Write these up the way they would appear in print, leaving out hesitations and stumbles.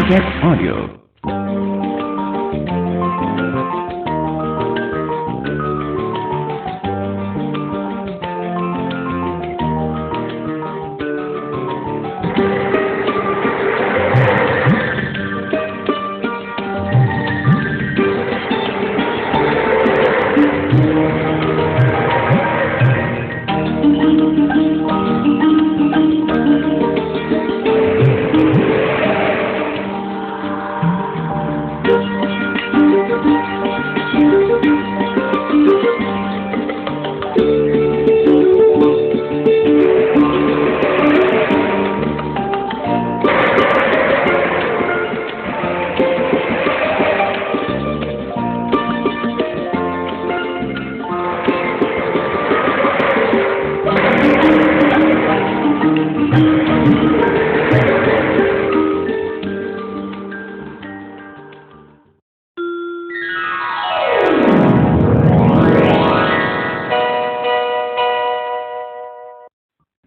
Soundcheck Audio.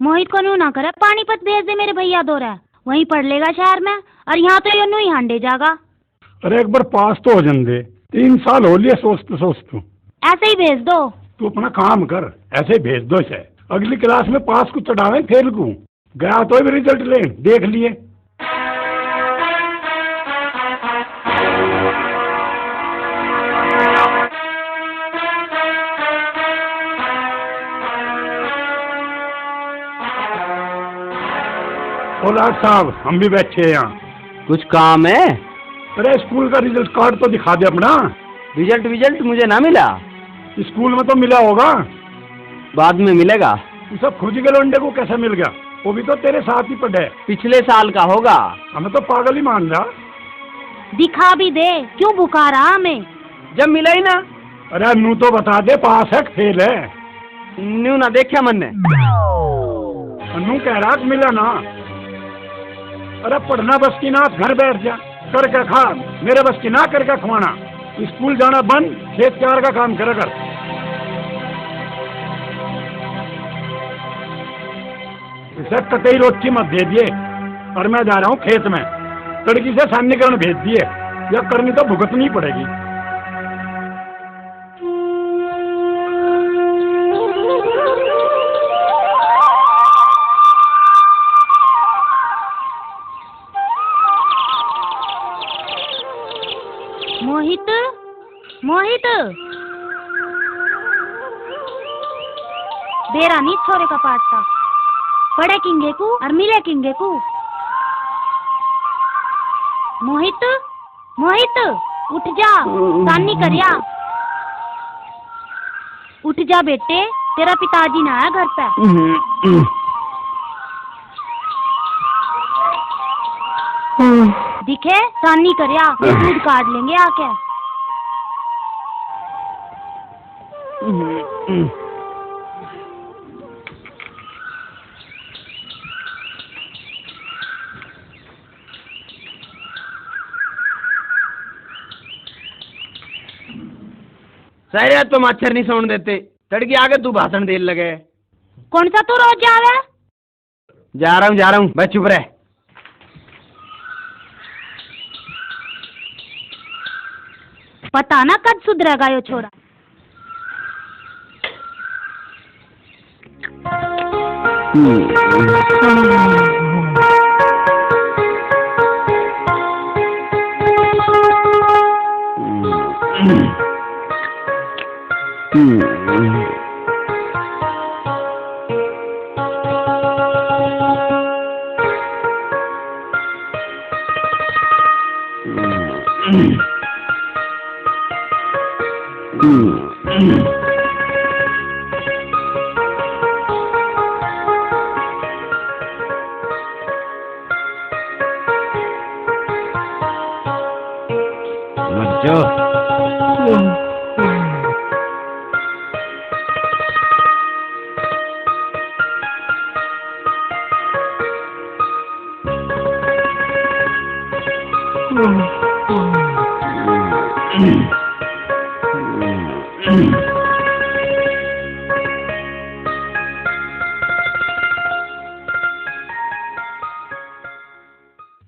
मोहित को नू ना करे, पानीपत भेज दे, मेरे भैया दो रहा वहीं पढ़ लेगा शहर में, और यहाँ तो ये नू ही हांडे जागा। अरे एक बार पास तो हो जाने दे, 3 साल हो लिए सोचते सोचते। ऐसे ही भेज दो। तू अपना काम कर, ऐसे ही भेज दो इसे। अगली क्लास में पास को चढ़ावे फेल को गया तो भी रिजल्ट ले देख लिए। और साहब हम भी बैठे हैं यहाँ। कुछ काम है? अरे स्कूल का रिजल्ट कार्ड तो दिखा दे अपना। रिजल्ट मुझे ना मिला। स्कूल में तो मिला होगा, बाद में मिलेगा। ये सब खुद के लौंडे को कैसे मिल गया? वो भी तो तेरे साथ ही पढ़े। पिछले साल का होगा। हमें तो पागल ही मान रहा। दिखा भी दे, क्यों बुका रहा हमें? जब मिला ही ना। अरे नू तो बता दे, पास है फेल है? न्यू ना देखा मन ने। नू कह रहा मिला ना। अरे पढ़ना बस की ना, घर बैठ जा, करके खा। मेरे बस की ना करके खवाना। स्कूल जाना बंद, खेत क्यार का काम करे कर। इसे कतई रोटी मत दे दिए, और मैं जा रहा हूँ खेत में। लड़की से सान्नीकरण भेज दिए, यह करनी तो भुगतनी पड़ेगी। मोहित, मोहित, देरा नहीं छोरे का पाटता। पढ़े किंगे को और मिले किंगे को। मोहित, मोहित, उठ जा, सानी करिया। उठ जा बेटे, तेरा पिताजी ना आया घर पे। दिखे, सानी करिया, दूध काट लेंगे आके। सही तो मच्छर नहीं सोने देते। तड़की आगे तू भाषण देने लगे। कौन सा तू रोज जावे? जा रहा हूँ, बस चुप रह। पता ना कब सुधरेगा यो छोरा।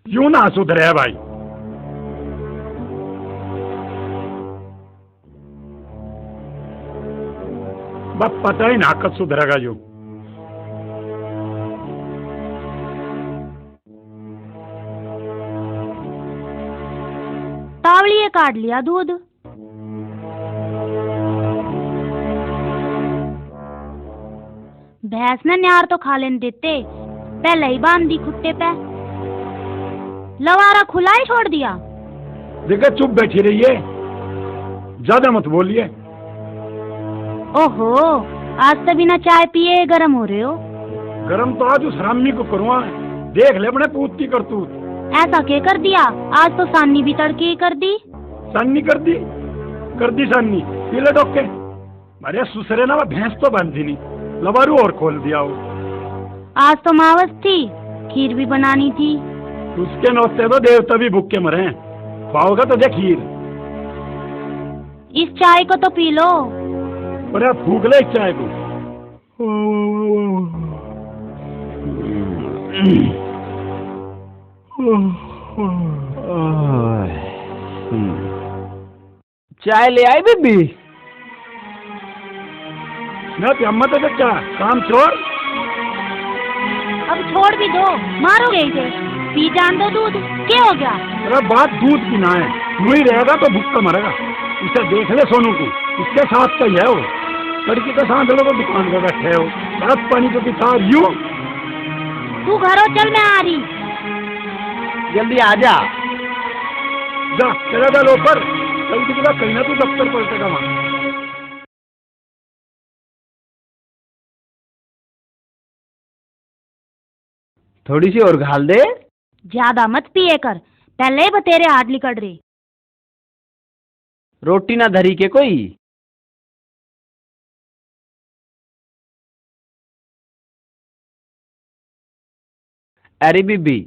यूं ना सुधरे भाई, बस पता ही ना कब सुधरेगा जो। तावड़िए काट लिया दूध। भैंस ने न्यार तो खा लेने देते, पहले ही बांध दी खुट्टे पे। लवारा खुला ही छोड़ दिया। देखा चुप बैठी रहिए, ज्यादा मत बोलिए। ओहो, आज तो बिना चाय पिए गरम हो रहे हो। गरम तो आज उस हरामी को करूँगा, देख ले अपने पूत की करतूत। ऐसा क्या कर दिया? आज तो सानी भी तड़के ही कर दी। सानी कर दी सानी, पीले डोके। अरे सुसरे ना, भैंस तो बांधी नहीं, लवारू और खोल दिया हो। आज तो मावस थी, खीर भी बनानी थी। उसके नौते तो देवता भी भूखे मरे हैं, खाओगा तो दे खीर। इस चाय को तो पी लो। अरे फूक ले इस चाय को। चाय ले आई बीबी? मैं प्यामा तो बच्चा काम छोड़। अब छोड़ भी दो, मारोगे इसे। पी जान दो दूध, क्या हो गया? अरे बात दूध की ना है, वही रहेगा तो भूखा मरेगा। इसे देख ले सोनू को, इसके साथ का ही है वो। लड़की के साथ लोग दुकान पे बैठे हो, बर्फ पानी को पिता यूं। तू घरों चल, मैं आ रही। जल्दी आ जा। जा चला जा लोपर, जल्दी के बाद कहीं ना तू दफ्तर पलटेगा वहाँ। थोड़ी सी और घाल दे। ज्यादा मत पिए कर, पहले ही बतेरे हाथ लिकड़ रही। रोटी ना धरी के कोई? अरे बीबी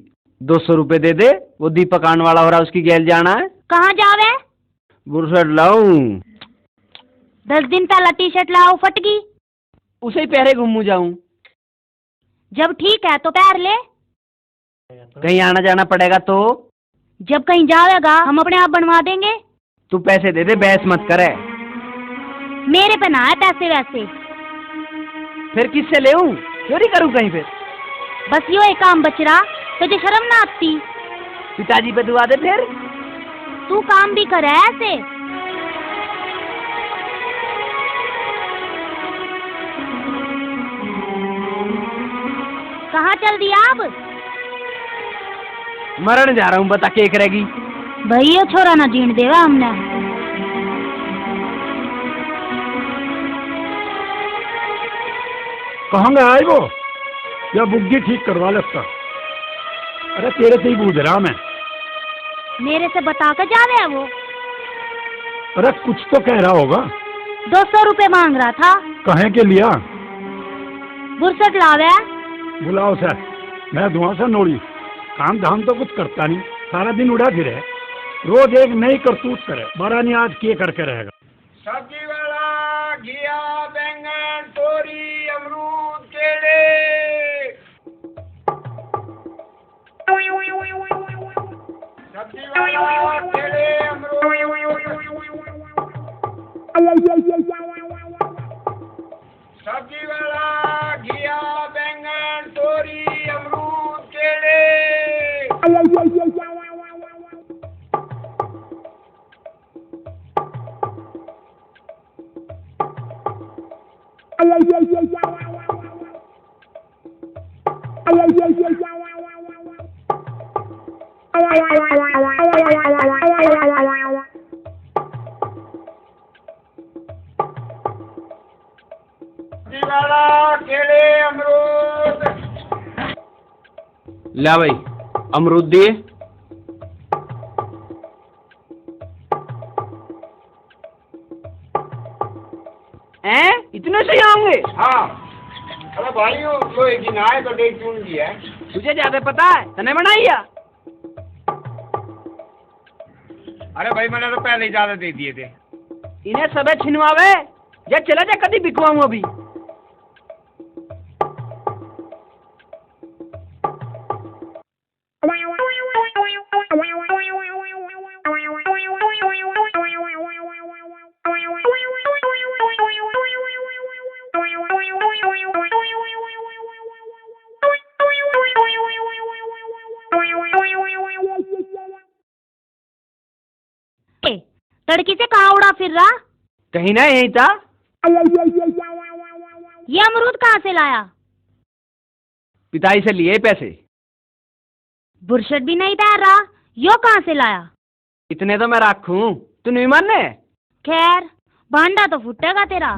200 रुपए दे दे, वो दीपक आने वाला हो रहा, उसकी गैल जाना है। कहाँ जावे? बुरसट लाऊं। 10 दिन पहला टी शर्ट लाओ, फट गई। उसे ही पहरे घूमू जाऊं। जब ठीक है तो पैर ले। कहीं आना जाना पड़ेगा तो? जब कहीं जाएगा हम अपने आप बनवा देंगे। तू पैसे दे दे, बहस मत करे। मेरे पे ना है पैसे वैसे। फिर किससे ले चोरी करूं कहीं? फिर बस यो एक काम बच रहा, तुझे शर्म ना आती? पिताजी पे दुआ दे। फिर तू काम भी करे ऐसे? कहाँ चल दिया अब? मरण जा रहा हूँ, बता के करेगी? भैया छोरा ना जीण देवा हमने। कहाँ गया है वो? या बुग्गी ठीक करवा ले उसका। अरे तेरे से ही पूछ रहा मैं। मेरे से बता कर जा रहे है वो। अरे कुछ तो कह रहा होगा। 200 रुपए मांग रहा था। कहे के लिया? बुरसट लावे। बुलाओ सर, मैं दुआ से नोड़ी। काम धाम तो कुछ करता नहीं, सारा दिन उड़ा फिरे, रोज एक नई करतूत करे। बड़ा नहीं आज के करके रहेगा। सब्जी वाला घिया, बैंगन, तोरी, अमरूद, केले। सब्जी वाला केले, अमरूद। सब्जी वाला घिया, बैंगन, तोरी, अमरूद, केले। केले, अमरूद। ला भाई, अमरूद दिए। इतने से होंगे? हाँ। अरे भाई वो एक दिन आए तो डेट चुन दिया है। तुझे ज्यादा पता है, तने बनाइया? अरे भाई मैंने तो पहले ही ज्यादा दे दिए थे। इन्हें सबे छिनवावे। जा चला जा, कभी बिकवाऊं अभी। तड़की से कहाँ उड़ा फिर रहा? कहीं ना यही था। ये अमरूद कहाँ से लाया? पिताई से लिए पैसे। बुरशट भी नहीं तैर रहा, यो कहाँ से लाया? इतने तो मैं रखूं, तू नहीं मानने? खैर भांडा तो फूटेगा तेरा।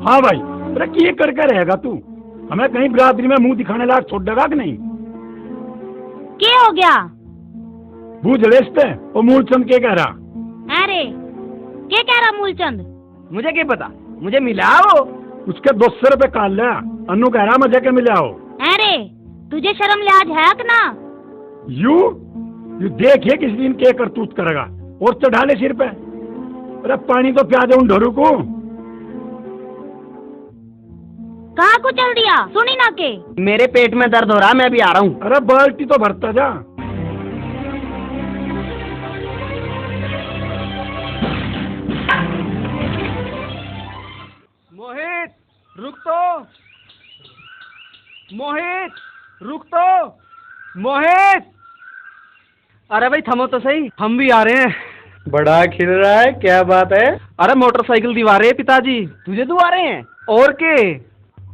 हाँ भाई, अरे ये करके रहेगा तू? हमें कहीं बिरादरी में मुंह दिखाने लायक छोड़ देगा कि नहीं? क्या हो गया? बूझ ले इस पे, वो मूलचंद के कह रहा। अरे क्या कह रहा मूलचंद? मुझे क्या पता, मुझे मिला वो। उसके 200 रुपए काट लिया। अन्नू कह रहा मजे के मिले आओ। अरे तुझे शर्म लिहाज है कि ना? यू देखिए किस दिन के करतूत करेगा और चढ़ा ले सिर पे। अरे पानी तो प्याज उन ढोरू को। कहाँ को चल दिया, सुनी ना के? मेरे पेट में दर्द हो रहा, मैं भी आ रहा हूँ। अरे बाल्टी तो भरता जा। मोहित रुक तो, मोहित रुक तो, मोहित। अरे भाई थमो तो सही, हम भी आ रहे हैं। बड़ा खिल रहा है, क्या बात है? अरे मोटरसाइकिल दिवा रहे हैं पिताजी। तुझे दुआ रहे हैं और के?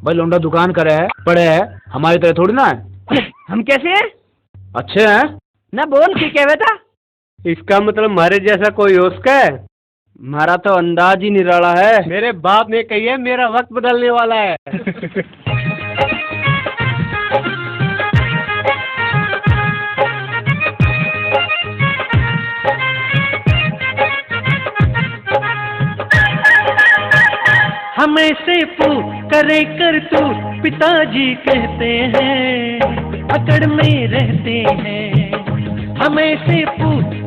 भाई लौंडा दुकान करे है, पड़े है, हमारी तरह थोड़ी ना है। हम कैसे हैं? अच्छे हैं ना बोल की कह बेटा। इसका मतलब हमारे जैसा कोई हो उसका है? हमारा तो अंदाज ही निराला है। मेरे बाप ने कही है मेरा वक्त बदलने वाला है। हमें से करे कर तू पिताजी कहते हैं, अकड़ में रहते हैं। हमें से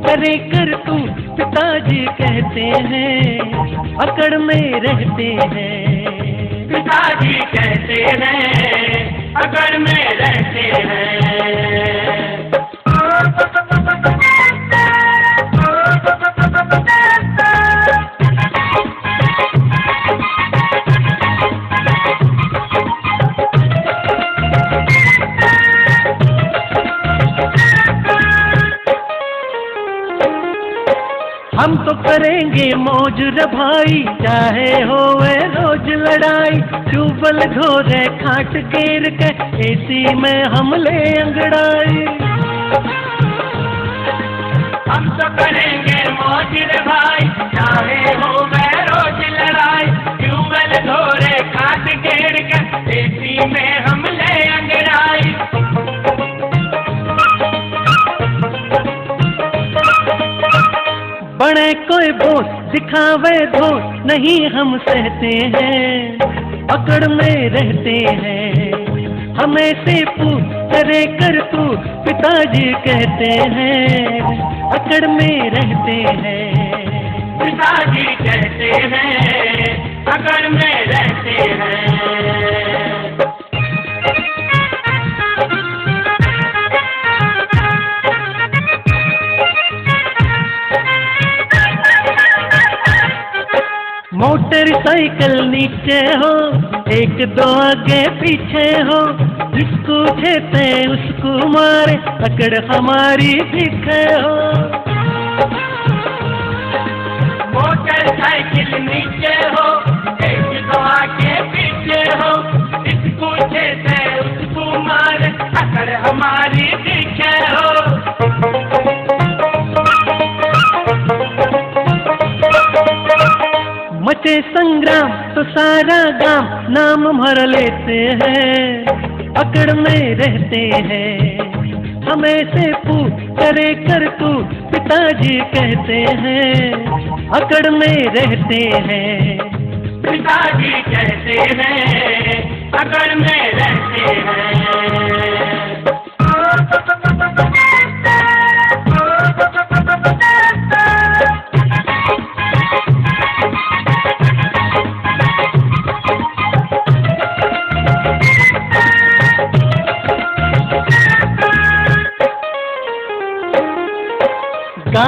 करे कर तू पिताजी कहते हैं, अकड़ में रहते हैं। पिताजी कहते हैं, अकड़ में रहते हैं। हम तो करेंगे मौज रे भाई, चाहे होवे रोज लड़ाई। ट्यूबल धोरे खाट गिर के एसी में हम ले अंगड़ाई। हम तो करेंगे मौज रे भाई, चाहे होवे रोज लड़ाई। ट्यूबल धोरे खाट गिर के एसी में हम ले अंगड़ाई। बड़े कोई बोझ दिखावे धोस नहीं हम सहते हैं, अकड़ में रहते हैं। हमें से करे कर तू पिताजी कहते हैं, अकड़ में रहते हैं। पिताजी कहते हैं, अकड़ में रहते हैं। मोटरसाइकिल नीचे हो, एक दो आगे पीछे हो। जिसको खेते उसको मारे, अकड़ हमारी दिखे हो। मोटरसाइकिल नीचे हो, एक दो आगे पीछे हो। जिसको खेते उसको मारे, अकड़ हमारी दिखे हो। मचे संग्राम तो सारा गांव नाम भर लेते हैं, अकड़ में रहते हैं। हमें से करे कर तू पिताजी कहते हैं, अकड़ में रहते हैं। पिताजी कहते हैं, अकड़ में रहते हैं।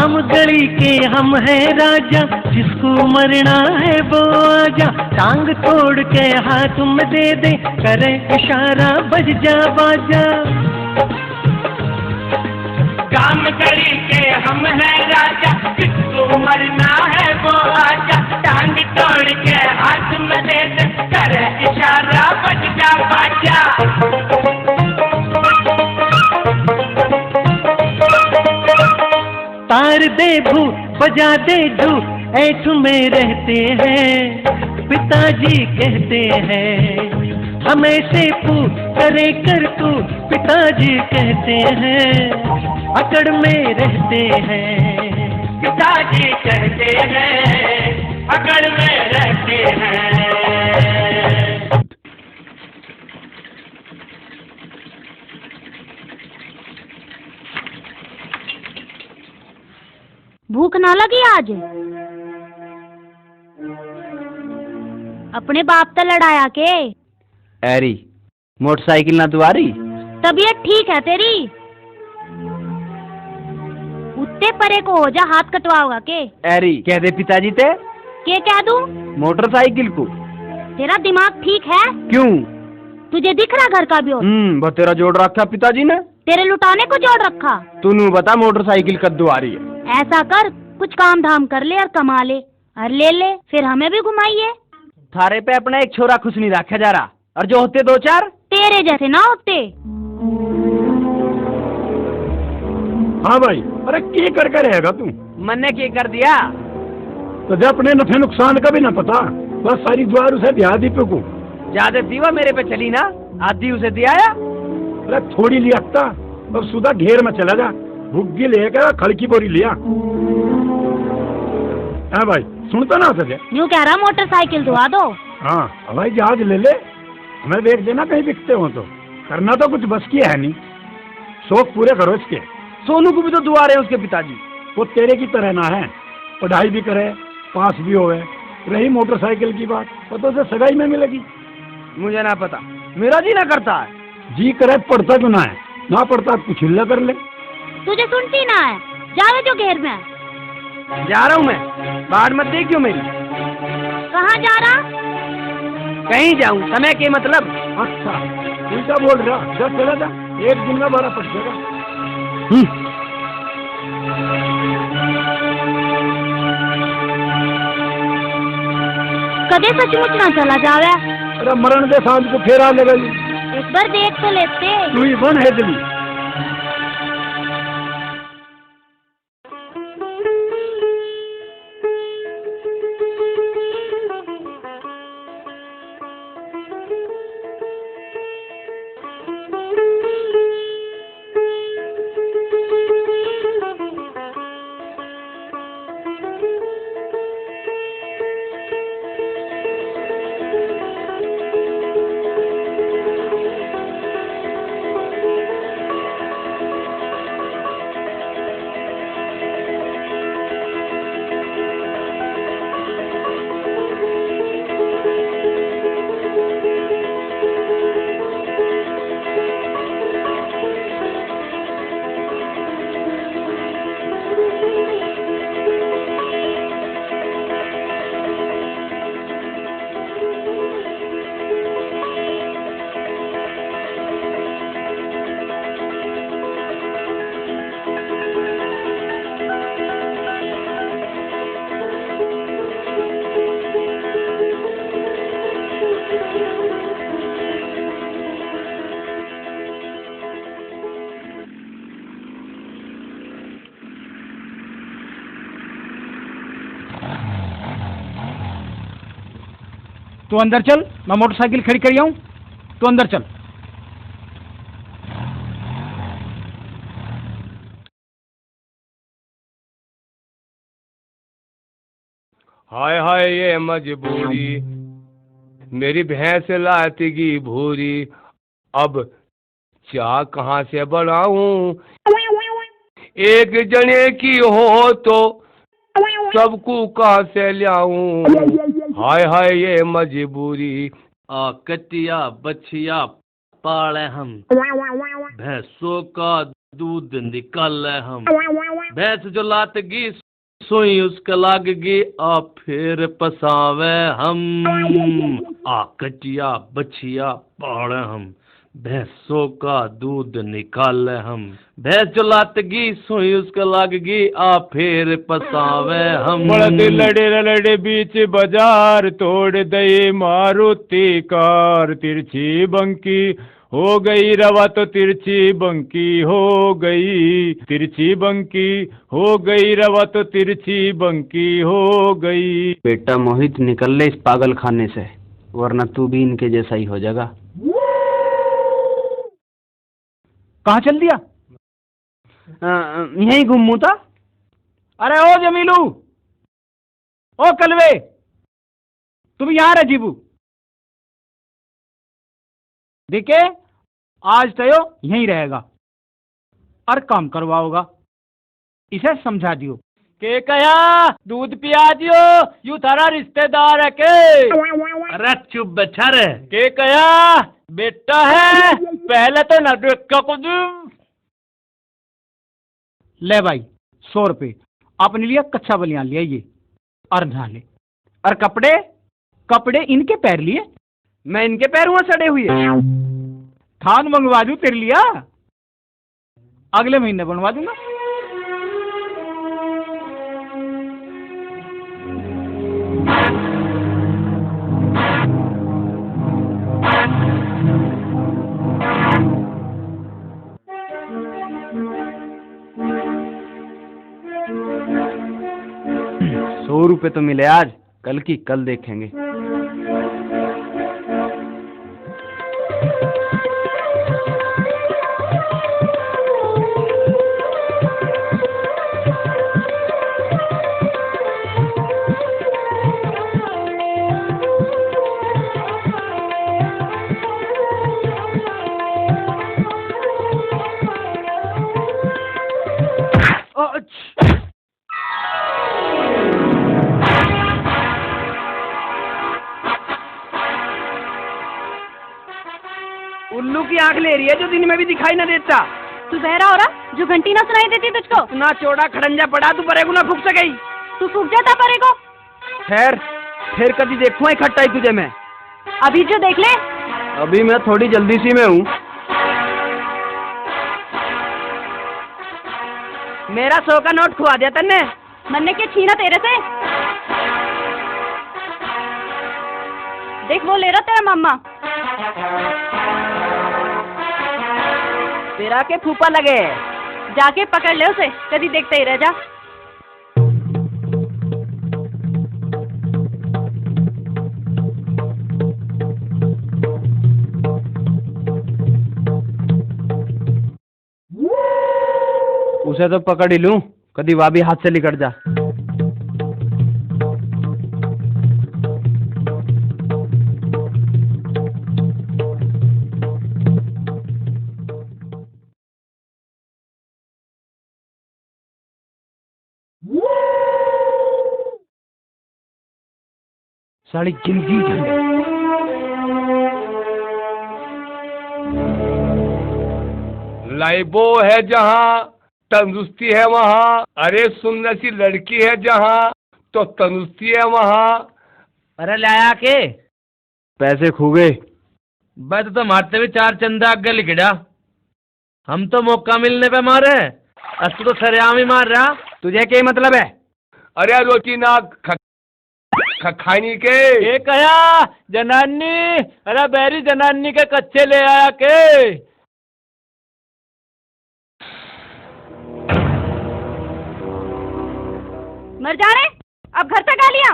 रामगढ़ी के हम हैं राजा, जिसको मरना है वो आजा, टांग तोड़ के हाथ में दे दे, करे इशारा बज जा बाजा। रामगढ़ी के हम हैं राजा, जिसको मरना है वो आजा, टांग तोड़ के हाथ में दे दे, करे इशारा बज जा बाजा। तार दे भू बजा दे धू, ऐठ में रहते हैं, पिताजी कहते हैं, हमें से पूछ करे कर तू, पिताजी कहते हैं, अकड़ में रहते हैं, पिताजी कहते हैं, अकड़ में रहते हैं। भूख ना लगी आज? अपने बाप से लड़ाया के? एरी मोटरसाइकिल ना तुम्हारी? तबीयत ठीक है तेरी? उतने परे को हो जा, हाथ कटवाओगा के? एरी कह दे पिताजी ते के कह दूं? मोटरसाइकिल को। तेरा दिमाग ठीक है? क्यों? तुझे दिख रहा घर का भी? वो तेरा जोड़ रखा पिताजी ने? तेरे लुटाने को जोड़ रखा? तू बता मोटरसाइकिल कद्दू आ रही है? ऐसा कर, कुछ काम धाम कर ले और कमा ले, और ले फिर हमें भी घुमाइए। थारे पे अपना एक छोरा खुश नहीं रखा जा रहा, और जो होते दो चार तेरे जैसे ना होते। हाँ भाई, अरे की करके रहेगा तू? मैंने क्या कर दिया? तुझे अपने नफे नुकसान का भी ना पता, बस सारी द्वार उसे दिया दीपे को। ज्यादा दीवा मेरे पे चली ना, आधी उसे दिया या? अरे थोड़ी लियाता, अब सुधा घेर में चला जा, भुग्गी लेकर खड़ की बोरी लिया। हाँ भाई, सुनता ना तुझे? यूँ कह रहा मोटरसाइकिल धुआ दो। हाँ हवाई जहाज ले ले, हमें बेच देना कहीं बिकते हो तो। करना तो कुछ बस की है नहीं, शौक पूरे करो इसके। सोनू को भी तो दुआ रहे हैं उसके पिताजी। वो तेरे की तरह ना है, पढ़ाई भी करे, पास भी होवे। रही मोटरसाइकिल की बात, वो तो उसे सगाई में मिलेगी। मुझे ना पता, मेरा जी ना करता है। जी करे पढ़ता क्यों ना है? ना पढ़ता कुछ हिल्ला कर ले। तुझे सुनती ना है, जावे जो घेर में। जा रहा हूँ मैं, बाहर मत देखियो मेरी। कहाँ जा रहा? कहीं जाऊँ, समय के मतलब। अच्छा उल्टा बोल रहा, जा चला जा, एक दिन में बड़ा पड़ जाएगा। कदे सचमुच ना चला जावे? अरे मरण के सांझ को फेरा ले गई। एक बार देख तो लेते। तू ही बन है दिली। तू अंदर चल, मैं मोटरसाइकिल खड़ी करी आऊं। तू अंदर चल। हाय हाय ये मजबूरी, मेरी भैंस लातीगी भूरी, अब चाय कहाँ से बनाऊं? एक जने की हो तो सबको कहाँ से लाऊं? हाय हाय ये मजबूरी। कटिया बछिया पाले हम, भैंसों का दूध निकाल हम। भैंस जो लातगी सोई उसका लागगी, आ फिर पसावे हम। आ कटिया बछिया पाड़ हम, भैंसों का दूध निकाल हम। भैंस जो लातगी सोई उसका लागगी, आ फिर पसावे हम। बड़द लड़े लड़े बीच बाजार, तोड़ दई मारुति कार। तिरछी बंकी हो गई रवा तो तिरछी बंकी हो गई। तिरछी बंकी हो गई रवा तो तिरछी बंकी हो गई। बेटा मोहित, निकल ले इस पागल खाने से, वरना तू भी इनके जैसा ही हो जाएगा। कहाँ चल दिया? यहीं घूमू था। अरे ओ जमीलू, ओ कलवे, तुम यहाँ रह जीबू। देखे, आज तो यहीं रहेगा और काम करवाओगा। इसे समझा दियो के कया दूध पिया दियो, यू थारा रिश्तेदार है के। अरे चुप बच्चा रे। के कया बेटा है, पहले तो न कुछ। ले भाई 100 रुपये अपने लिए कच्चा बलियान लिया ये, और नहा ले। और कपड़े कपड़े इनके पैर लिए, मैं इनके पैर हुआ सड़े हुए। थान मंगवा दूं तेरे लिया, अगले महीने बनवा दूंगा। ₹100 तो मिले आज, कल की कल देखेंगे। उल्लू की आंख ले रही है जो दिन में भी दिखाई ना देता। तू बहरा हो रहा जो घंटी ना सुनाई देती तुझको? इतना चौड़ा खड़ंजा पड़ा, तू परे को ना फूक सकेगी। तू सूख जाता परे को। खैर, फिर कभी देखूं इकट्ठा ही तुझे मैं। अभी जो देख ले। अभी मैं थोड़ी जल्दी सी में हूँ। मेरा 100 का नोट खुआ दिया तन्ने। मन्ने के छीना तेरे से। देख वो ले रहा तेरा मम्मा। तेरा के फूफा लगे, जाके पकड़ ले उसे, कभी देखते ही रह जा। उसे तो पकड़ ही लूं, कभी वह भी हाथ से निकट जा। सारी जिंदगी झंडे। लाइबो है जहाँ तंदुरुस्ती है वहाँ, अरे सुंदर सी लड़की है जहाँ तो तंदुरुस्ती है वहाँ। अरे लाया के पैसे खो गए। बस तो मारते भी 4 चंदा आगे लिखड़ा। हम तो मौका मिलने पे मारे, तू तो सरेआम ही मार रहा। तुझे क्या मतलब है? अरे रोटी ना खानी के। ये कया जनानी, अरे बैरी जनानी के कच्चे ले आया के। मर जा रहे, अब घर तक आ लिया।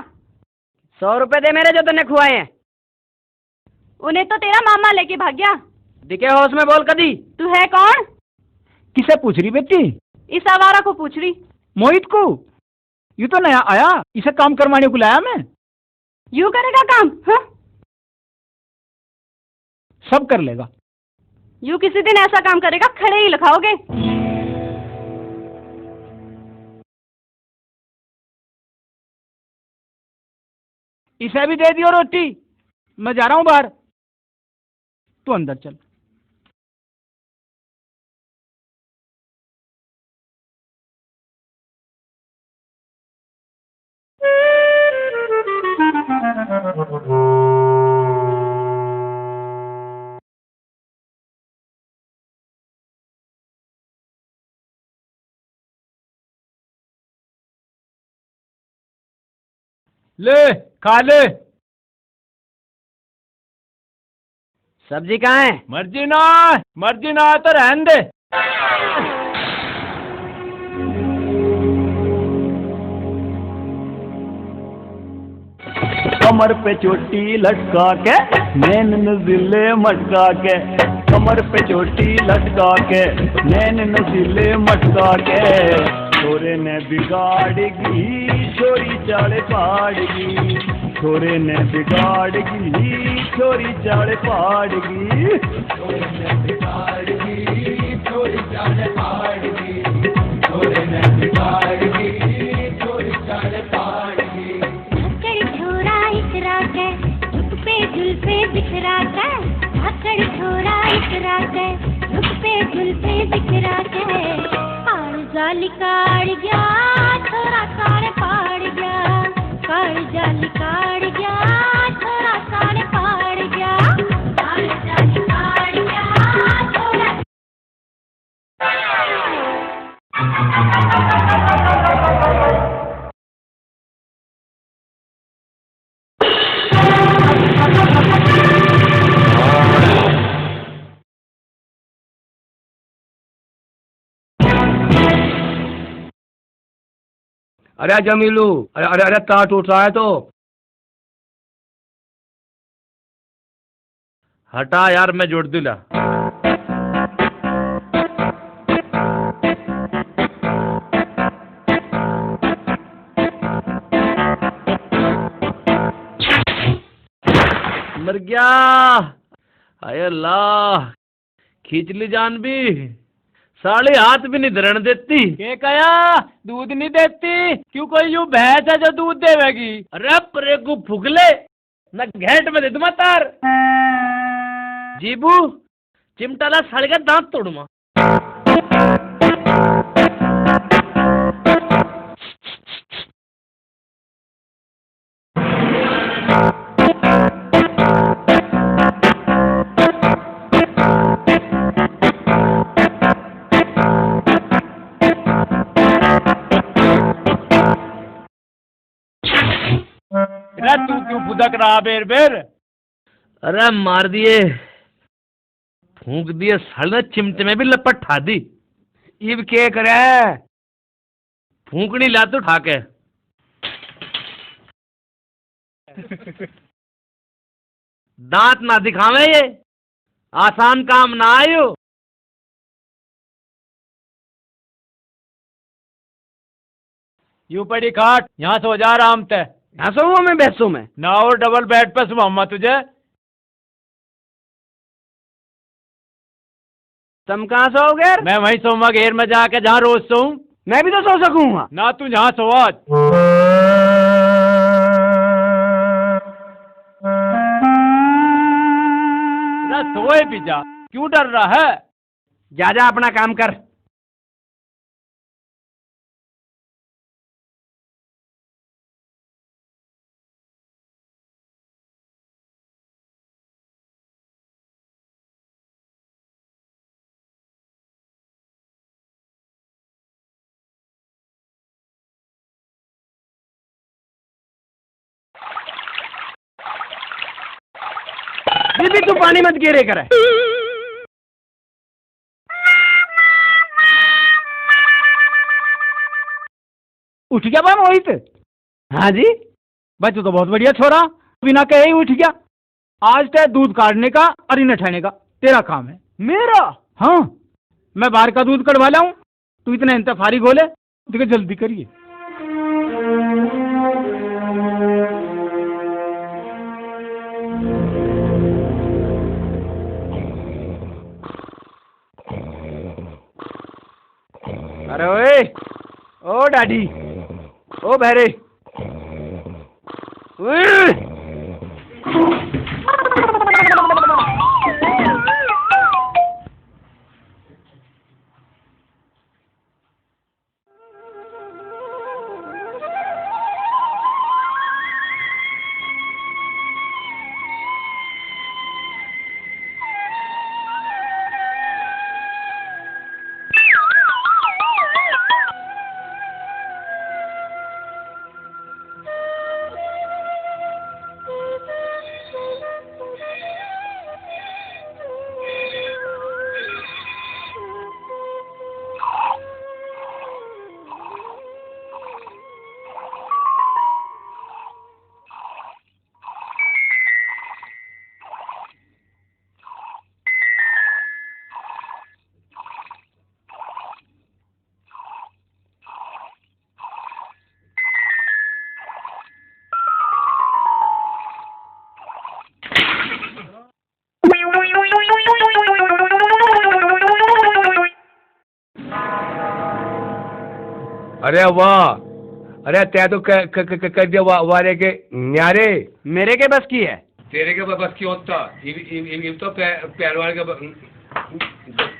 100 रुपए दे मेरे जो तूने खुआए हैं। उन्हें तो तेरा मामा लेके भाग गया। दिखे होश में बोल कदी। तू है कौन? किसे पूछ रही बेटी? इस आवारा को पूछ रही। मोहित को? यू तो नया आया, इसे काम करवाने को लाया मैं। यू करेगा काम? हाँ? सब कर लेगा। यू किसी दिन ऐसा काम करेगा खड़े ही लिखाओगे। इसे भी दे दियो रोटी, मैं जा रहा हूं बाहर, तू अंदर चल। ले खा ले। सब्जी कहाँ है? मर्जी ना है तो रहने दे। कमर पे चोटी लटका के नैन नजीले मटका के, कमर पे चोटी लटका के नैन नजीले मटका के, छोरे ने बिगाड़गी छोरी चाले पाड़गी, छोरे ने बिगाड़गी छोरी चाले पाड़गी, छोरे ने बिगाड़गी छोरी चाले पाड़गी, छोरे ने बिगाड़गी छोरी चाले पाड़गी। छोरा इकरा के झुक पे जुल्फे बिखरा के, धाकड़ छोरा इकरा के झुक पे जुल्फे बिखरा के, आड़ जाली काड़ गया छोरा सारे पाड़ गया, काड़ जाली काड़ गया छोरा सारे पाड़ गया, आड़ जाली काड़ गया छोरा। अरे जमीलू, अरे अरे अरे तार टूट रहा है तो हटा यार, मैं जोड़ दूला। मर गया। अरे अल्लाह, खींच ली जान भी, साले हाथ भी नहीं धरण देती। के कया दूध नहीं देती? क्यों कोई यूं भैंस है जो दूध देवेगी? अरे परे को फुगले न घेट में दे दूँ तार। जीबू चिमटाला साले का दांत तोड़ूंगा। तू क्यों फुदक रहा बेर बेर? अरे मार दिए, फूंक दिए साले, चिमटे में भी लपट ठा दी। इब के करे? फूंकनी ला तू ठा के। दांत ना दिखावे, ये आसान काम ना आयो। यूं पड़ी खाट, यहाँ सो जा आराम ते। यहाँ सोऊंगा मैं बैसू में ना और डबल बेड पे सुबह तुझे। तुम कहाँ सोओगे? मैं वहीं सोऊंगा घेर में जाके जहाँ रोज सोऊं। मैं भी तो सो सकूंगा ना, तू जहाँ सो आज। सोए भी जा, क्यों डर रहा है? जा जा अपना काम कर। भी तू पानी मत गिरे करे। उठ गया बा मोहित? हाँ जी। भाई तू तो बहुत बढ़िया छोरा, बिना कहे ही उठ गया। आज ते दूध काटने का और इन्हें ठहने का तेरा काम है। मेरा? हाँ, मैं बाहर का दूध कढ़वा लाऊं, तू इतना इंतफारी गोले, देखो जल्दी करिए। अरे ओए, ओ डाडी, ओ बहरे, अरे वाह, अरे तै तो कर दिया वारे के न्यारे। मेरे के बस की है। तेरे के बस की होता, ये तो पहलवान के बस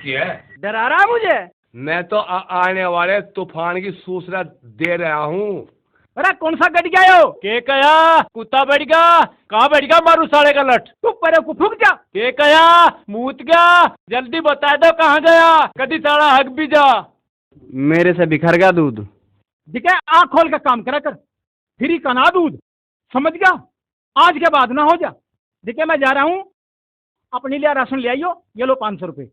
की है। डरा रहा मुझे? मैं तो आने वाले तूफान की सूचना दे रहा हूँ। अरे कौन सा गट गया हो? के कया कुत्ता बैठ गया, कहाँ बैठ गया मारू साले का लट। तू परे को फूक जा। के कया मूत गया, जल्दी बता दो कहाँ गया, कदी साला हक भी जा। मेरे से बिखर गया दूध। दिखे आँख खोल के काम करा कर, फ्री का ना दूध, समझ गया? आज के बाद ना हो जा। दिखे मैं जा रहा हूँ, अपने लिए राशन ले आइयो, ये लो 500 रुपये।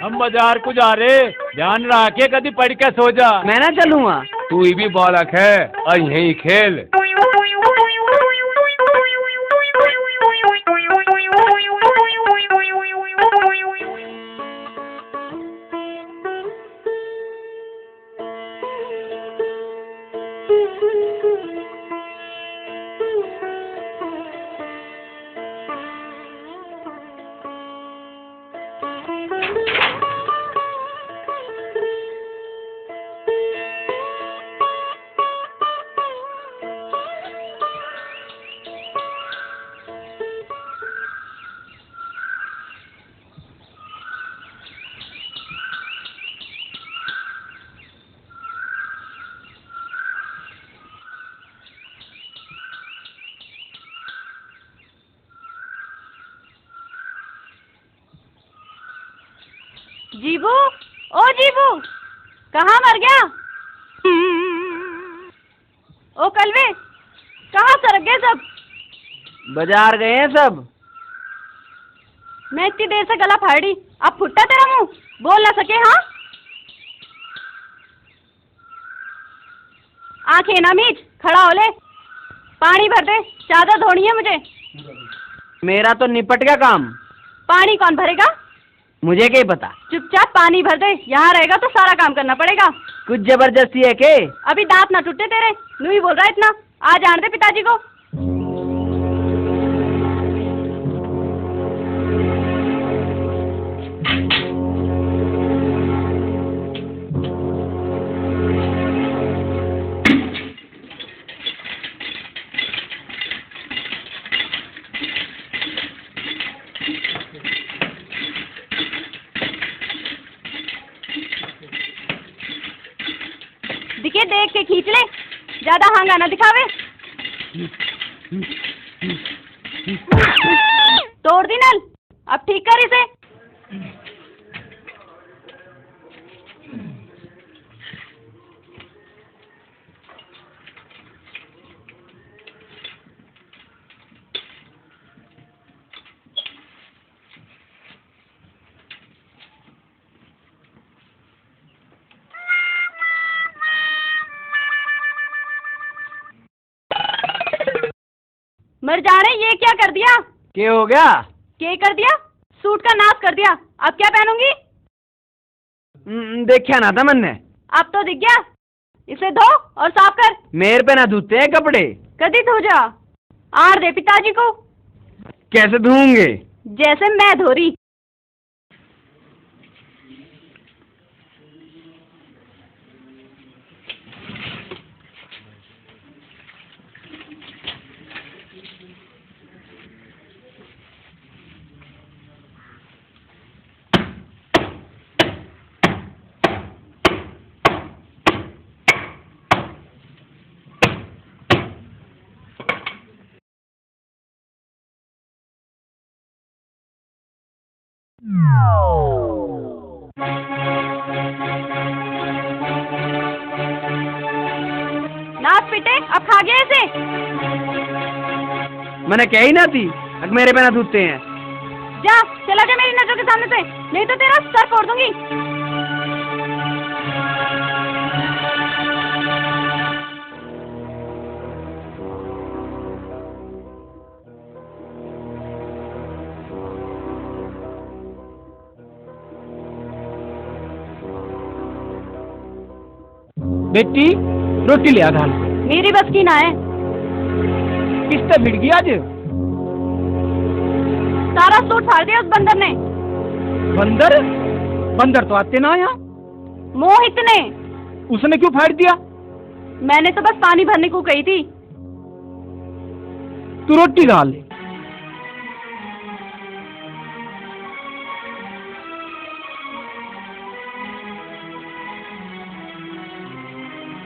हम बाजार को जा रहे, ध्यान रखे कदी पढ़ के सो जा। मैं ना चलूंगा। तू भी बालक है और यही खेल। जीबू, ओ जीबू, कहाँ मर गया? ओ कलवे, कहाँ सरक गए सब? बाजार गए हैं सब। मैं इतनी देर से गला फाड़ी, अब फुट्टा तेरा मुंह, बोल ना सके? हाँ, आंखें ना मीच, खड़ा हो ले, पानी भर दे, चादर धोनी है मुझे। मेरा तो निपट गया काम। पानी कौन भरेगा? मुझे क्या पता। चुपचाप पानी भर दे, यहाँ रहेगा तो सारा काम करना पड़ेगा। कुछ जबरदस्ती है के? अभी दांत ना टूटे तेरे, नू ही बोल रहा है इतना। आ जान दे पिताजी को। दिखे देख के खींच ले, ज्यादा हंगाना दिखावे। तोड़ दी नल, अब ठीक कर इसे। मर जाने, ये क्या कर दिया? क्या हो गया? क्या कर दिया? सूट का नाश कर दिया, अब क्या पहनूंगी? देखा ना था मैंने। अब तो दिख गया, इसे धो और साफ कर। मेरे पे ना धोते हैं कपड़े। कदी धो जा, आर दे पिताजी को। कैसे धोऊंगे? जैसे मैं धो रही। नाक पिटे, अब खा गया इसे। मैंने कही ना थी, अब मेरे पे ना धोते हैं। जा, चला जा मेरी नजर के सामने से, नहीं तो तेरा सर फोड़ दूंगी। बेटी रोटी ले आ। मेरी बस की ना है। किससे भिड़ गई आज? सारा सूट फाड़ दिया उस बंदर ने। बंदर? बंदर तो आते ना यहाँ। मोहित ने। उसने क्यों फाड़ दिया? मैंने तो बस पानी भरने को कही थी। तू रोटी डाल ले।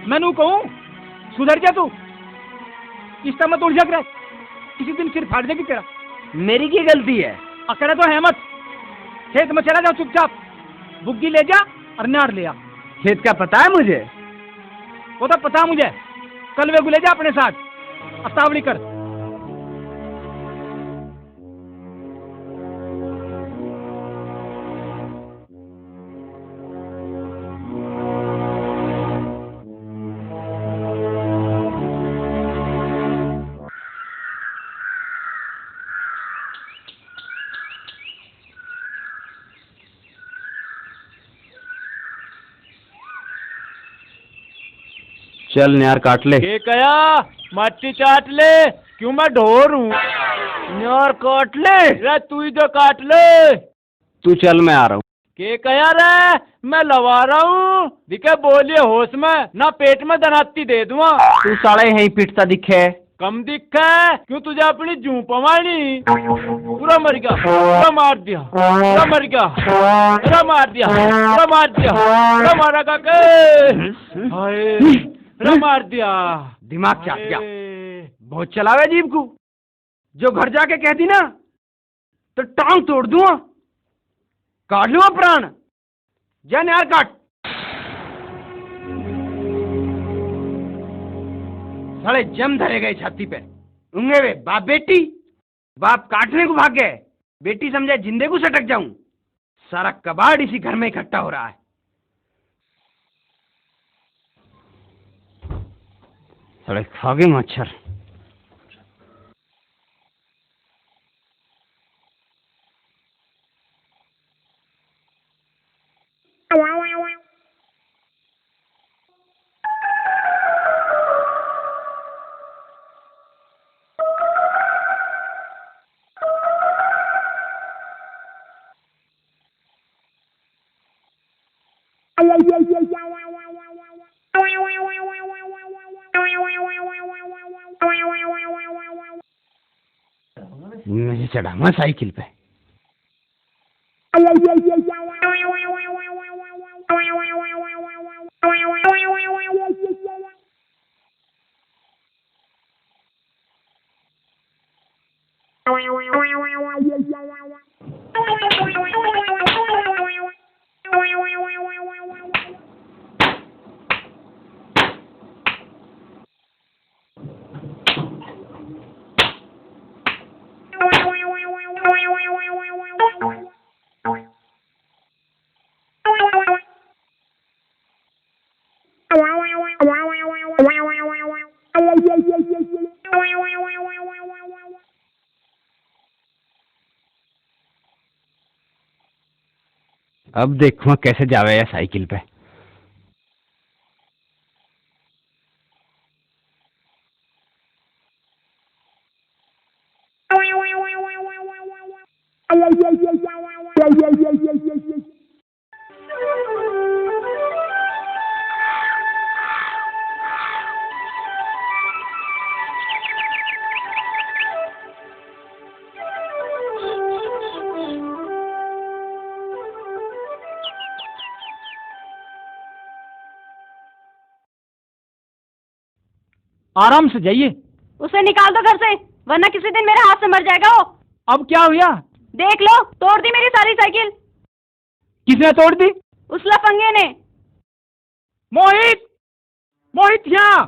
मैनू कहूं सुधर जा तू। इस तरह मत उलझा कर, किसी दिन सिर फाड़ देगी तेरा। मेरी की गलती है? अकेला तो है मत। खेत में चला जाओ चुपचाप, बुग्गी ले जा और नार ले आ। खेत का पता है मुझे। वो तो पता मुझे। कल वे ले जा अपने साथ, अस्तावड़ी कर। चल न्यार काट ले। के कया मट्टी चाट ले, क्यों मैं ढोर हूँ। न्यार काट ले। रे तू ही तो काट ले। तू चल मैं आ रहा हूँ। के कया रे मैं लवा रहा हूँ। दिखे बोलिए होश में, ना पेट में दनाती दे दूंगा। तू साले यहीं पिटता दिखे। कम दिखा क्यों तुझे अपनी जू पवानी। पूरा मर गया, पूरा मार दिया, पूरा मर गया, पूरा मार दिया, पूरा मार दिया, पूरा मारा काके। हाय पूरा मार दिया। दिमाग चाट गया। बहुत चलावे जीव को। जो घर जाके कहती ना तो टांग तोड़ दूंगा, काट लूंगा प्राण। जा यार काट। साले जम धरे गए छाती पे। उंगे वे बाप बेटी। बाप काटने को भाग गए, बेटी समझे जिंदे को सटक जाऊं। सारा कबाड़ इसी घर में इकट्ठा हो रहा है। साले खा गए मच्छर। मुझे चढ़ाऊंगा साइकिल पे। अब देखो कैसे जावे या साइकिल पे। आराम से जाइए। उसे निकाल दो घर से, वरना किसी दिन मेरे हाथ से मर जाएगा वो। अब क्या हुआ? देख लो, तोड़ दी मेरी सारी साइकिल। किसने तोड़ दी? उस लफंगे ने। मोहित, मोहित यहाँ।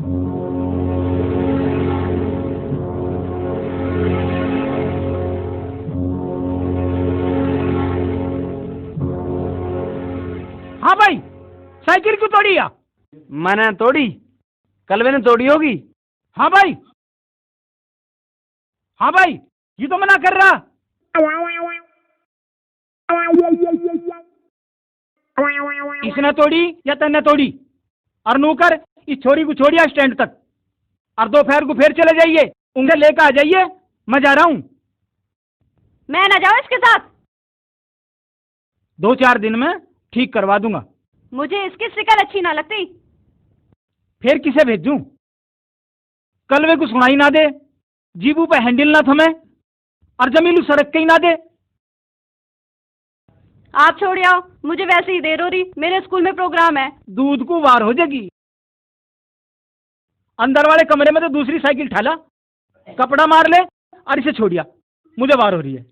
हाँ भाई, साइकिल क्यों तोड़ी? मैंने तोड़ी, कल मैंने तोड़ी होगी। हाँ भाई, हाँ भाई, ये तो मना कर रहा। इसने तोड़ी या तन्ने तोड़ी? और नौकर इस छोरी को छोड़िया स्टैंड तक। और दोपहर को फिर चले जाइए, उन्हें लेकर आ जाइए, मैं जा रहा हूँ। मैं ना जाऊं इसके साथ? 2-4 दिन में ठीक करवा दूंगा। मुझे इसकी शिकल अच्छी ना लगती। फिर किसे भेजूं? कल वे को सुनाई ना दे, जीबू पे हैंडल ना थमे और जमीलू सड़क के ही ना दे। आप छोड़ आओ, मुझे वैसे ही देर हो रही, मेरे स्कूल में प्रोग्राम है। दूध को वार हो जाएगी। अंदर वाले कमरे में तो दूसरी साइकिल ठाला, कपड़ा मार ले और इसे छोड़िया, मुझे वार हो रही है।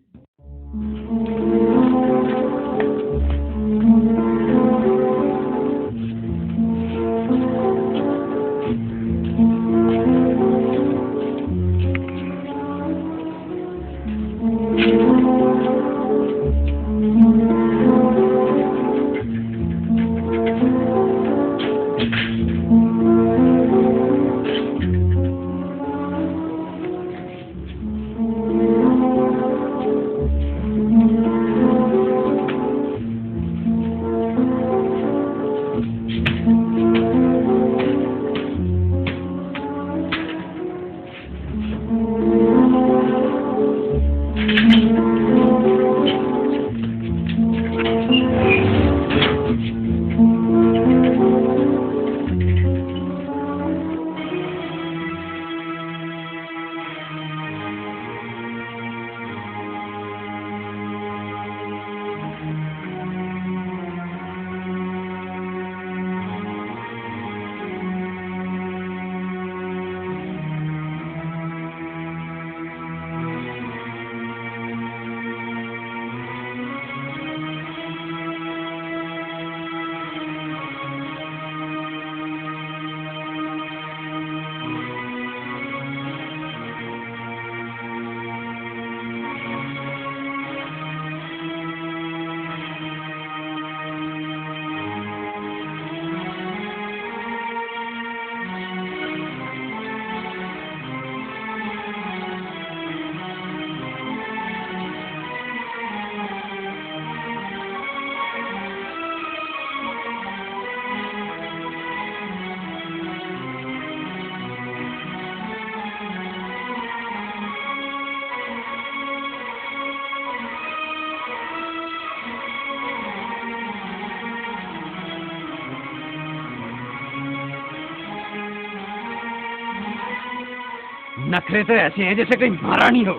नखरे तो ऐसे हैं जैसे कोई महारानी हो।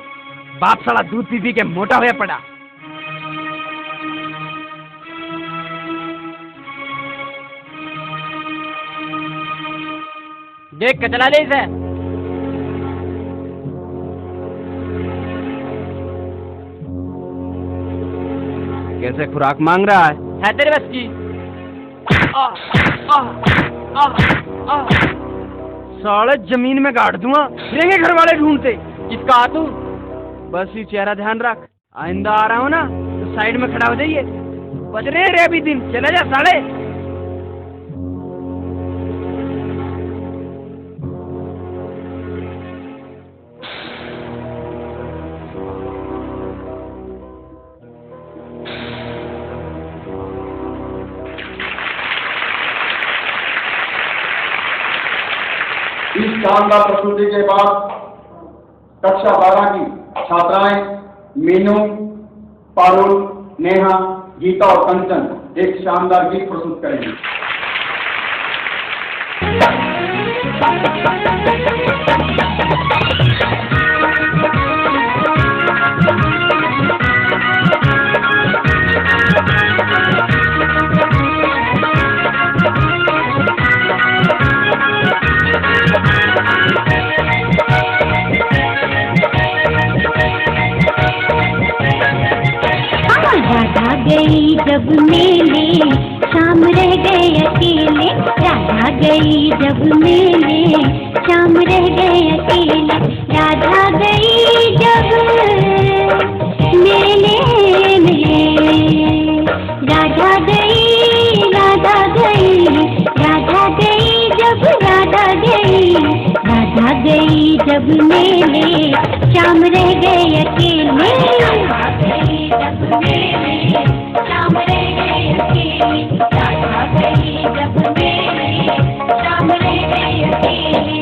बाप साला दूध पी पी के मोटा होया पड़ा। देख के चला दे इसे। कैसे खुराक मांग रहा है तेरे बस की। साले जमीन में गाड़ दूंगा, फिरेंगे घर वाले ढूंढते। किसका तू? बस ये चेहरा ध्यान रख, आइंदा आ रहा हूँ ना तो साइड में खड़ा हो जाइए। बज रहे रे अभी दिन, चले जा साले। इस शानदार प्रस्तुति के बाद कक्षा 12 की छात्राएं मीनू, पारुल, नेहा, गीता और कंचन एक शानदार गीत प्रस्तुत करेंगी। राधा गई जब मेले, शाम रह गए अकेले। राधा गई जब मेले, शाम रह गए अकेले। राधा गई जब मेले में, राधा गई, राधा गई, राधा गई जब, राधा गई, राधा गई जब मेले, शाम रह गए अकेले। राधा गई जब मेले, शाम रह गए अकेले। राधा गई जब मेले, शाम रह गए अकेले।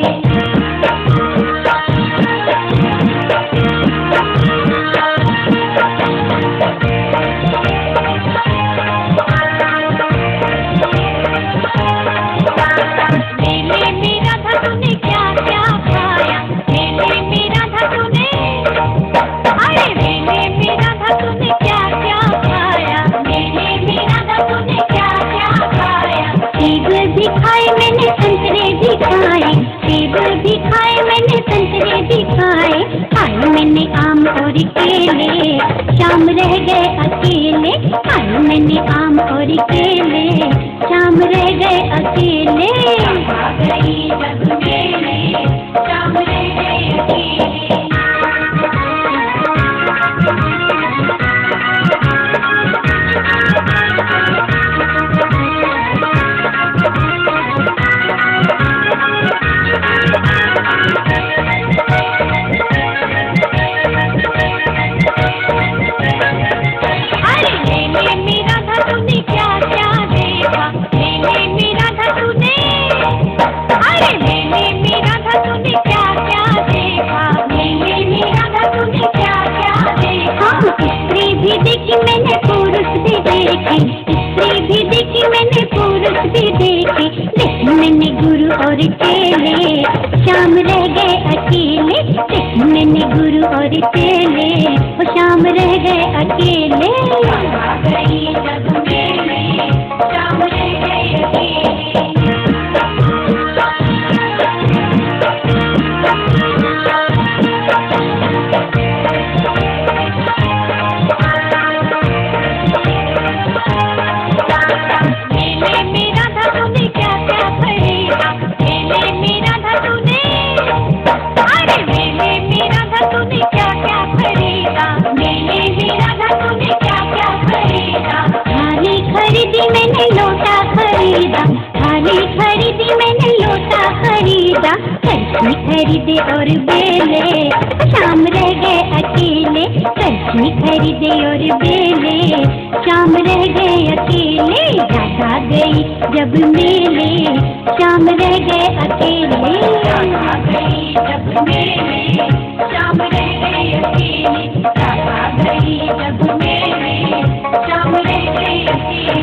गए, खाए मैंने आम और केले, शाम रह गए अकेले, खाए मैंने आम और केले, शाम रह गए अकेले। आ गई जब मेले, शाम रह गए अकेले। मैंने पुरुष भी देखे, स्त्री भी देखी मैंने, पुरुष भी देखे, देखी मैंने गुरु और चेले, शाम रह गए अकेले, देखी मैंने गुरु और चेले, वो शाम रह गए अकेले। आ गई जब मेले, शाम रह गए अकेले। मैंने लोटा खरीदा, थाली खरीदी मैंने, लोटा खरीदा, कलछी खरीदे और बेले, शाम रह गए अकेले, कलछी खरीदे और बेले, शाम रह गए अकेले। याद आ गई जब मेले, शाम रह गए अकेले। याद आ गई जब मेले, शाम रह गए अकेले। याद आ गई जब मेले, शाम रह गए अकेले।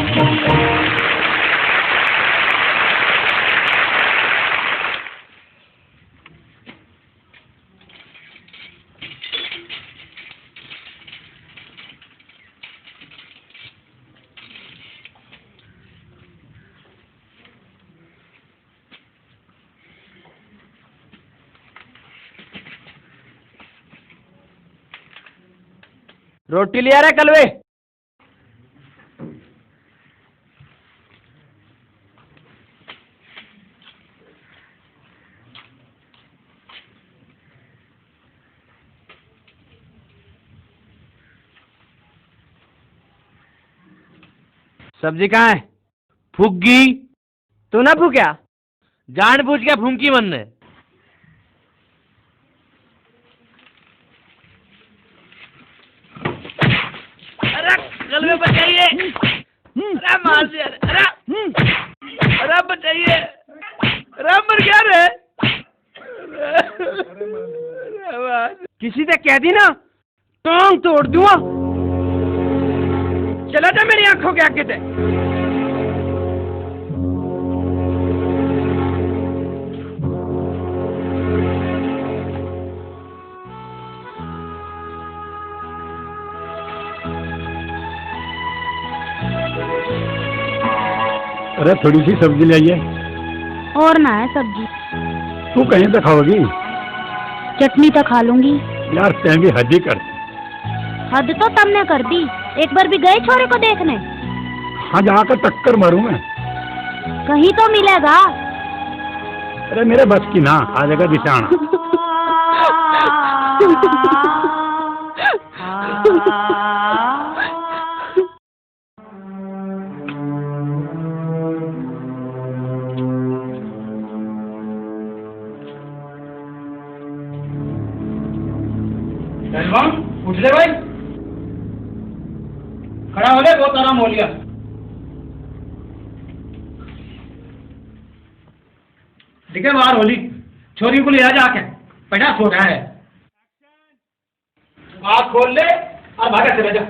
रोटी ले आ रहा है कलवे। सब्जी कहाँ है? फुग्गी तू ना फूक्या? जान बूझ के फूंकी मन ने। अरे कलवे बचाइए, अरे मार दिया, अरे बचाइए, अरे मर गया रे। किसी ने कह दी ना टांग तोड़ दूंगा। चला जा मेरी आंखों के आगे से। अरे थोड़ी सी सब्जी ले आइए। और ना है सब्जी। तू कहीं तो खाओगी? चटनी तो खा लूंगी। यार तैं भी हद ही कर। हद तो तुमने कर दी। एक बार भी गए छोरे को देखने? हाँ जाकर टक्कर मारूं मैं। कहीं तो मिलेगा। अरे मेरे बस की ना, आ जाएगा दिशाना। उठ ले भाई, खड़ा हो ले, बहुत आराम हो लिया। ठीक है, बाहर होली छोरी को ले आ जाके, पैसा सो रहा है। आँख खोल ले और भागा चले जा।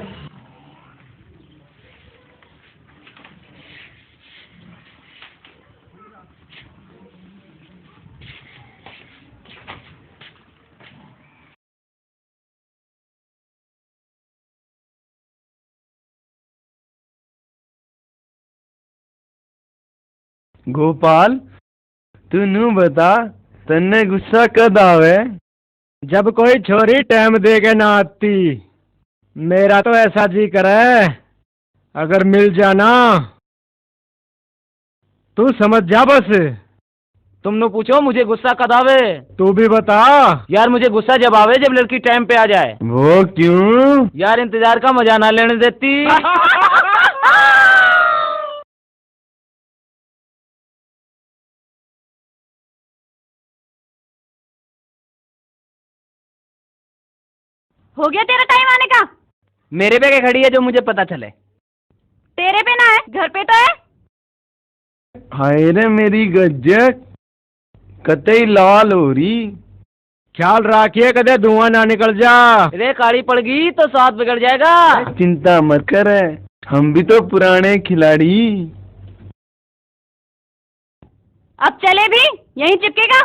गोपाल तू नू बता, तन्ने गुस्सा कद आवे जब कोई छोरी टाइम दे के ना आती, मेरा तो ऐसा जी करे अगर मिल जाना तू समझ जा बस। तुमने पूछो मुझे गुस्सा कब आवे? तू भी बता। यार मुझे गुस्सा जब आवे जब लड़की टाइम पे आ जाए। वो क्यों? यार इंतजार का मजा ना लेने देती। हो गया तेरा टाइम आने का? मेरे पे क्या खड़ी है जो मुझे पता चले? तेरे पे ना है, घर पे तो है। हाय रे मेरी गज्जक, कतई लाल हो रही। ख्याल रखिए कदे धुआं ना निकल जा। रे काली पड़ गई तो स्वाद बिगड़ जाएगा। चिंता मत कर, हम भी तो पुराने खिलाड़ी। अब चले भी, यहीं चिपकेगा।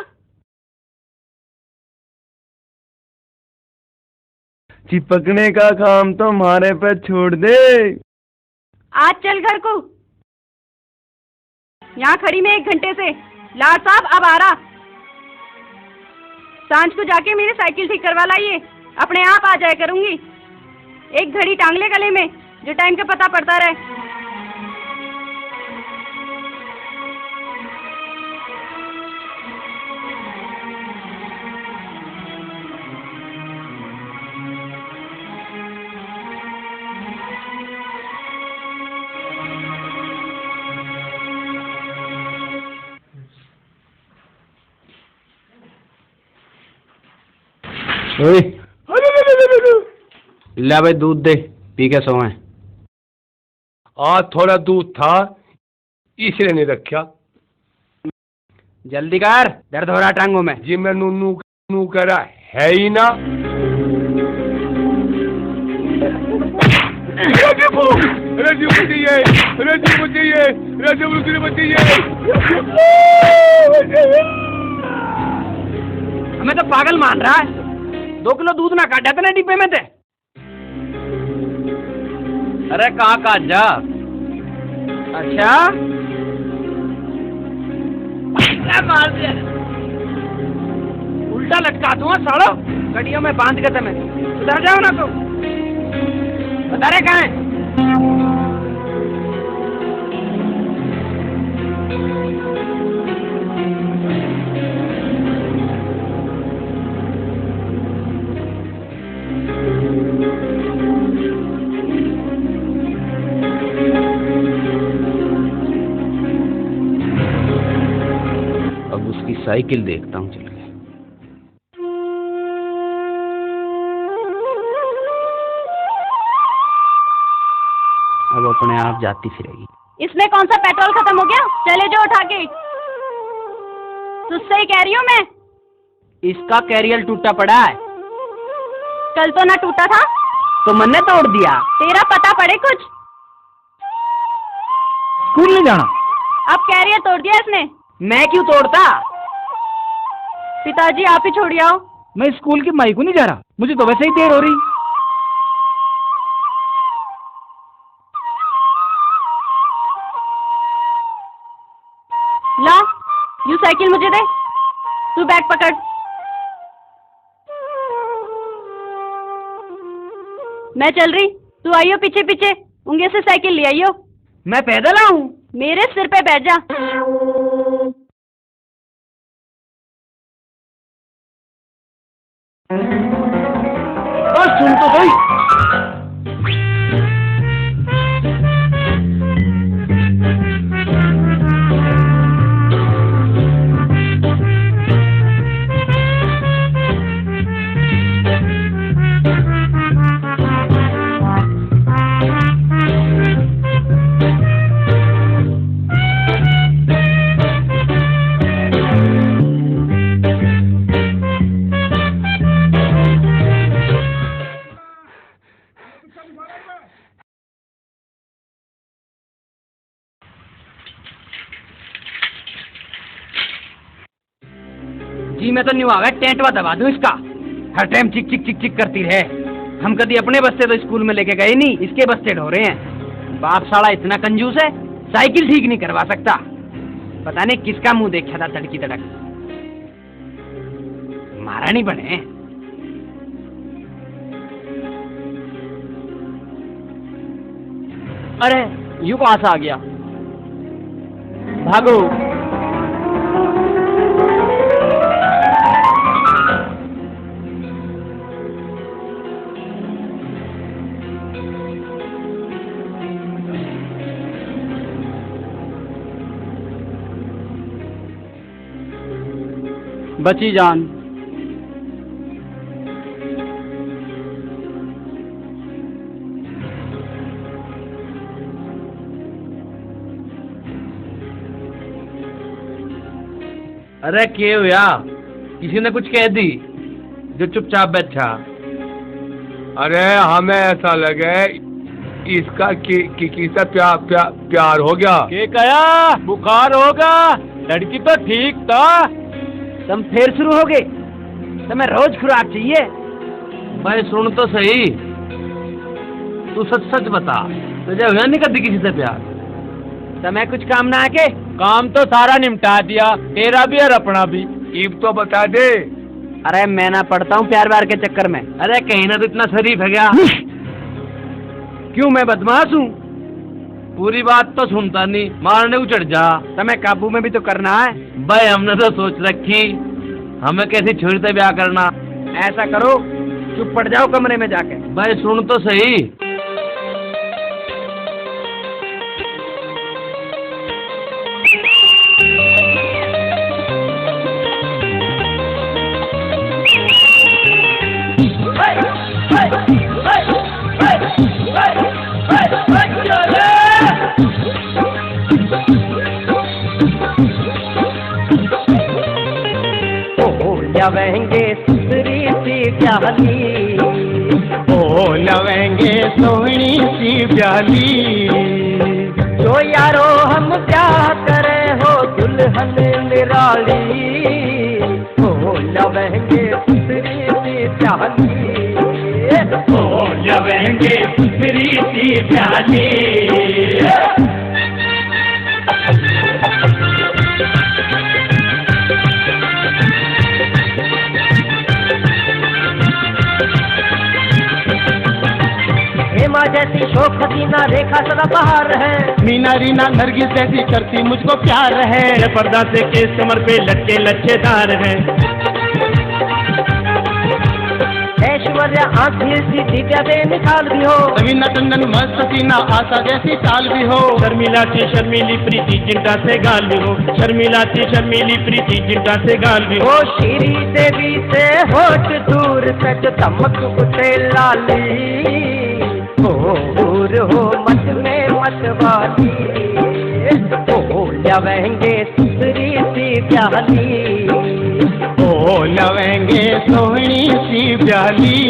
चिपकने का काम तो हमारे पे छोड़ दे। आज चल घर को। यहाँ खड़ी मैं 1 घंटे से। लाड साहब अब आ रहा। सांझ को जाके मेरी साइकिल ठीक करवा लाइए, अपने आप आ जाया करूंगी। एक घड़ी टांग ले गले में, जो टाइम का पता पड़ता रहे। ले भाई दूध दे, पी के सोए। आज थोड़ा दूध था इसलिए नहीं रखा। जल्दी कर, दर्द हो रहा टांगों में। जी मैं नू नू करा है ही ना। राजू बचिए, राजू बचिए, राजू बचिए। हमें तो पागल मान रहा है। 2 किलो दूध ना काटा था ना डिब्बे में थे। अरे कहाँ काट जा। अच्छा मार दिया, उल्टा लटका दूंगा सालो। कड़ियों में बांध के तुम्हें उधर जाओ ना। तो बता रहे कहाँ है? अब उसकी साइकिल देखता हूँ चल के। अब अपने आप जाती फिरेगी। इसमें कौन सा पेट्रोल खत्म हो गया? चले जो उठा के। तुझसे ही कह रही हूँ मैं। इसका कैरियर टूटा पड़ा है। कल तो ना टूटा था, तो मैंने तोड़ दिया। तेरा पता पड़े कुछ। स्कूल नहीं जाना। अब कैरियर तोड़ दिया इसने। मैं क्यों तोड़ता? पिताजी आप ही छोड़ आओ। मैं स्कूल की माई को नहीं जा रहा, मुझे तो वैसे ही देर हो रही। ला, यू साइकिल मुझे दे। तू बैग पकड़। मैं चल रही, तू आइयो पीछे पीछे। उंगे से साइकिल ले आइयो। मैं पैदल आऊं? मेरे सिर पे बैठ जा। बस सुन तो सही। जी मैं तो नहीं आवा, टेंटवा दबा दूं इसका। हर टाइम चिक चिक चिक चिक करती रहे। हम कभी अपने बस्ते तो स्कूल में लेके गए नहीं, इसके बस्ते ढो रहे हैं। बाप साला इतना कंजूस है, साइकिल ठीक नहीं करवा सकता। पता नहीं किसका मुंह देखा था तड़की तड़क। महारानी बने, अरे यू कहाँ से आ गया? भागो। बची जान। अरे क्या हुआ? किसी ने कुछ कह दी जो चुपचाप बैठा? अरे हमें ऐसा लगे इसका किसी प्यार हो गया। के कया बुखार होगा? लड़की तो ठीक था। तुम फिर शुरू हो गए? तुम्हें रोज खुराक चाहिए? भाई सुन तो सही, तू सच सच बता, तुझे हुआ नहीं कभी किसी से प्यार? तुम्हें कुछ काम ना आके? काम तो सारा निपटा दिया, तेरा भी और अपना भी। ईब तो बता दे। अरे मैं ना पढ़ता हूँ प्यार व्यार के चक्कर में। अरे कहीं ना तो इतना शरीफ है क्या? क्यों मैं बदमाश हूँ? पूरी बात तो सुनता नहीं, मारने को चढ़ जा। तुम्हें काबू में भी तो करना है। भाई हमने तो सोच रखी हमें कैसी छोड़ते ब्याह करना। ऐसा करो, चुप पड़ जाओ कमरे में जाके। भाई सुन तो सही, लवेंगे सुसरी सी प्याली, ओ लवेंगे सोहनी सी प्याली, जो यारो हम प्यार करे हो दुल्हन निराली, ओ लवेंगे सुसरी सी प्याली, ओ लवेंगे सुसरी सी प्याली। हेमा जैसी शोक हसीना रेखा सदा बहार है, मीना रीना नरगिस जैसी करती मुझको प्यार है, पर्दा से केस कमर पे लटके लच्छेदार है, ऐश्वर्या आंखें सी दिव्या बेमिसाल भी हो, रवीना टंडन मस्त हसीना आशा जैसी चाल भी हो, शर्मिला सी शर्मीली प्रीति जिंटा से गाल भी हो, शर्मिला सी शर्मीली प्रीति जिंटा से गाल भी हो, श्री देवी से होठ दूर तक चमक उठे लाली, दूर हो मत में मत वाली, ओ लवेंगे सुसरी सी प्याली, ओ लवेंगे सोहनी सी प्याली,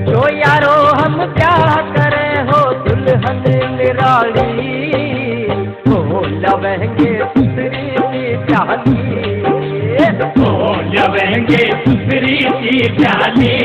जो यारो हम प्यार करे हो दुल्हन निराली, ओ लवेंगे सुसरी सी प्याली, ओ लवेंगे सुसरी सी प्याली।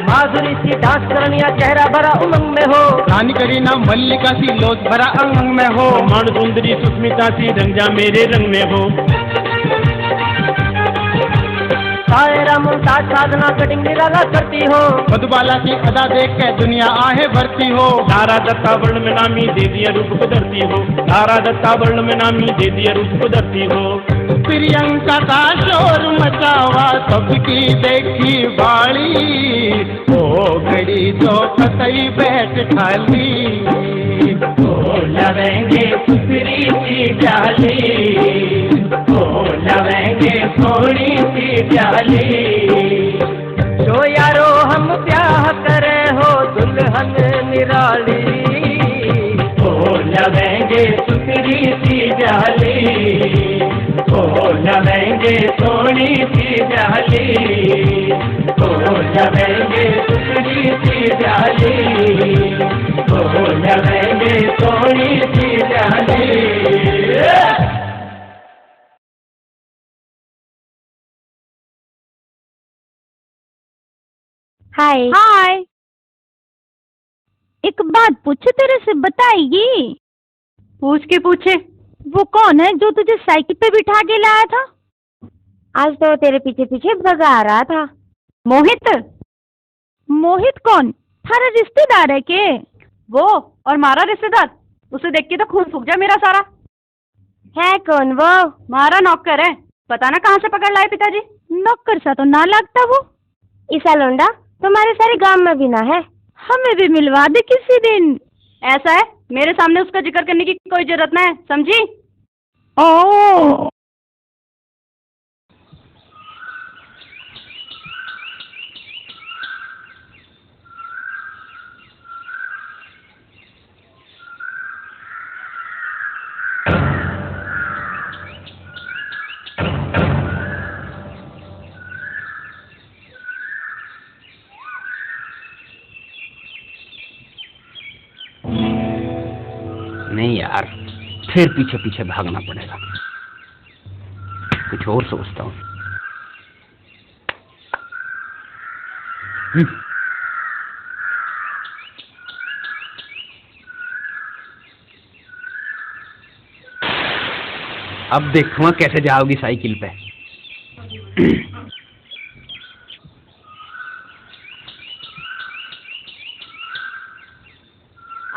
माधुरी सी डांस करनिया चेहरा भरा उमंग में हो, रानी करीना मल्लिका सी लोच भरा अंग में हो, मान सुंदरी सुस्मिता सी रंजा मेरे रंग में हो, सायरा मुमताज साधना कटिंग निराला करती हो, मधुबाला की अदा देख के दुनिया आहे भरती हो, तारा दत्ता वर्ण में नामी दे दिया रूप को धरती हो, तारा दत्ता वर्ण में नामी दे दिया रूप को धरती हो, प्रियंका का शोर मचावा सबकी देखी बाड़ी, ओ घड़ी जो कतई बैठ खाली, ओ लवेंगे सुसरी सी प्याली, ओ लवेंगे सोनी सी प्याली, जो यारो हम प्यार करे हो दुल्हन निराली, ओ लवेंगे सुसरी सी प्याली, ओ लवेंगे सोनी सी प्याली, ओ लवेंगे सुसरी सी प्याली, ओ लवेंगे सोनी सी प्याली। हाय हाय। एक बात पूछे, तेरे से बताएगी? पूछ के पूछे। वो कौन है जो तुझे साइकिल पे बिठा के लाया था? आज तो तेरे पीछे पीछे भगा रहा था। मोहित। मोहित कौन? थारा रिश्तेदार है के? वो और मारा रिश्तेदार, उसे देख के तो खून सूख जाए मेरा सारा। है कौन वो? मारा नौकर है, पता ना कहाँ से पकड़ लाए पिताजी। नौकर सा तो ना लगता वो। ईसा लोंडा तुम्हारे सारे गांव में भी ना है, हमें भी मिलवा दे किसी दिन। ऐसा है, मेरे सामने उसका जिक्र करने की कोई जरूरत ना है, समझी? ओ नहीं यार, फिर पीछे पीछे भागना पड़ेगा। कुछ और सोचता हूँ। अब देखूंगा कैसे जाओगी साइकिल पे।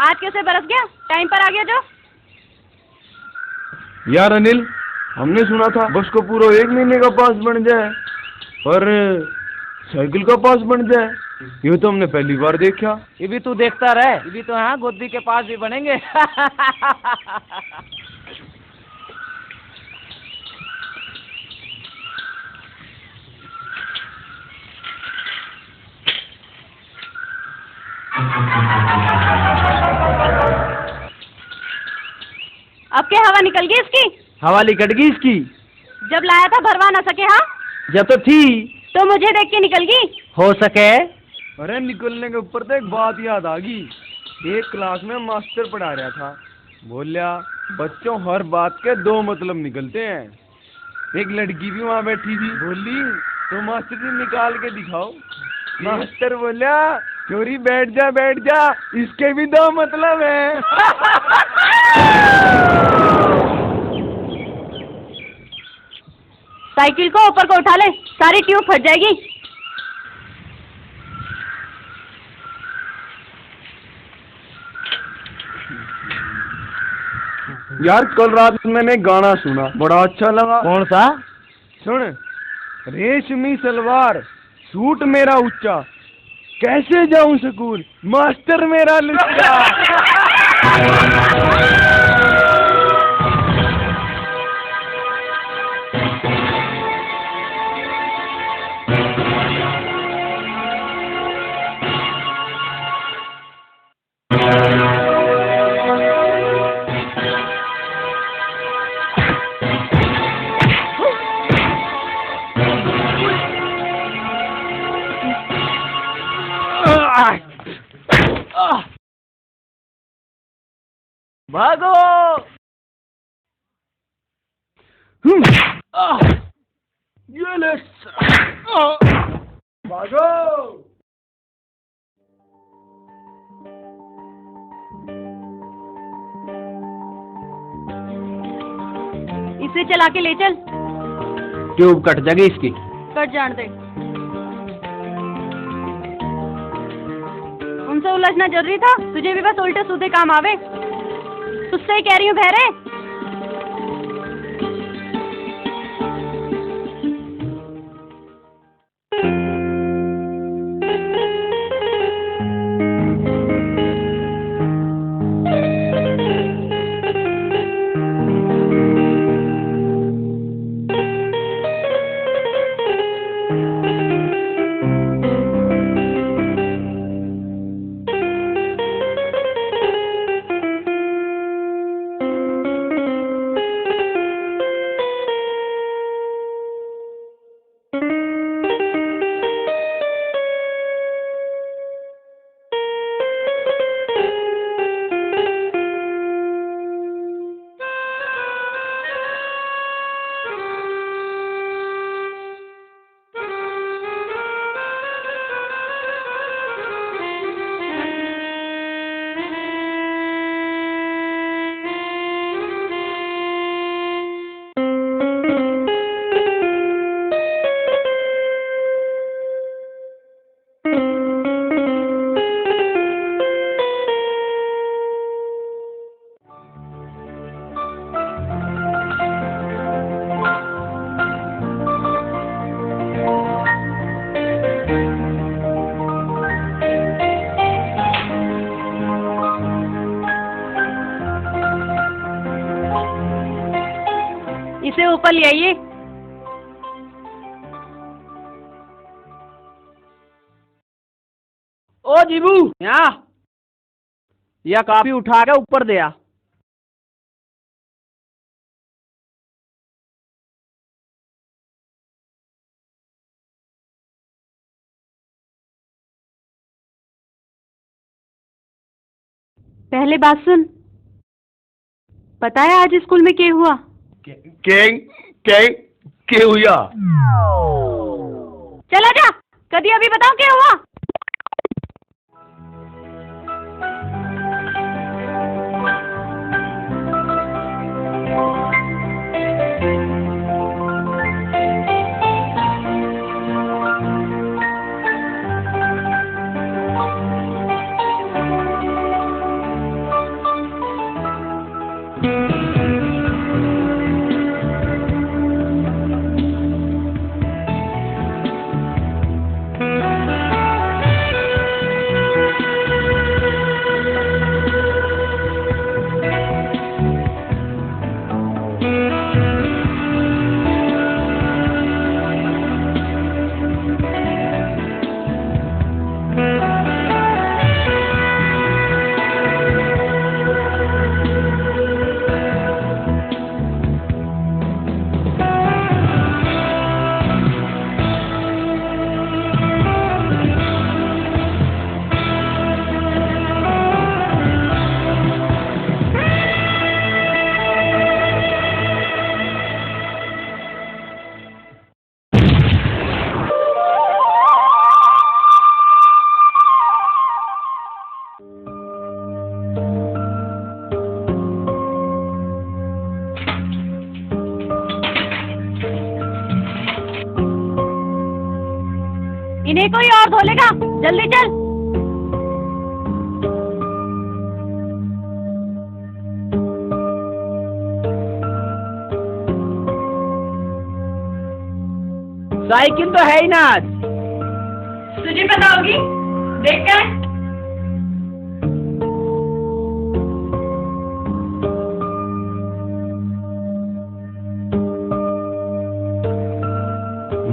आज कैसे बरस गया, टाइम पर आ गया जो। यार अनिल, हमने सुना था बस को पूरा 1 महीने का पास बन जाए और साइकिल का पास बन जाए। ये तो हमने पहली बार देखा। ये भी तू देखता रहे, ये भी तो यहाँ गोदी के पास भी बनेंगे। अब क्या हवा निकल गई इसकी? हवा निकट गई इसकी। जब लाया था भरवा ना सके। हाँ, जब तो थी तो मुझे देख के निकल गई। हो सके। अरे निकलने के ऊपर तो एक बात याद आ गई। एक क्लास में मास्टर पढ़ा रहा था, बोलिया बच्चों हर बात के 2 मतलब निकलते हैं। एक लड़की भी वहाँ बैठी थी, बोली तो मास्टर जी निकाल के दिखाओ। मास्टर बोलिया चोरी बैठ जा, इसके भी 2 मतलब हैं। साइकिल को ऊपर को उठा ले, सारी ट्यूब फट जाएगी। यार कल रात मैंने गाना सुना, बड़ा अच्छा लगा। कौन सा? सुन, रेशमी सलवार, सूट मेरा ऊंचा, कैसे जाऊं स्कूल, मास्टर मेरा लुच्चा। भागो। ये ले भागो। इसे चला के ले चल। ट्यूब कट जाएगी इसकी। कट जान दे। उनसे उलझना जरूरी था, तुझे भी बस उल्टे सीधे काम आवे। तुझसे ही कह रही हूँ बहरे। इसे ऊपर ले आइए। ओ जीबू, यहाँ यह काफी उठा के ऊपर दे आ। पहले बात सुन, पता है आज स्कूल में क्या हुआ? के हुआ? चला जा, कभी अभी बताओ क्या हुआ? इन्हें कोई और धो लेगा, जल्दी चल। साइकिल तो है ही ना आज। तुझे पता होगी, देख कर।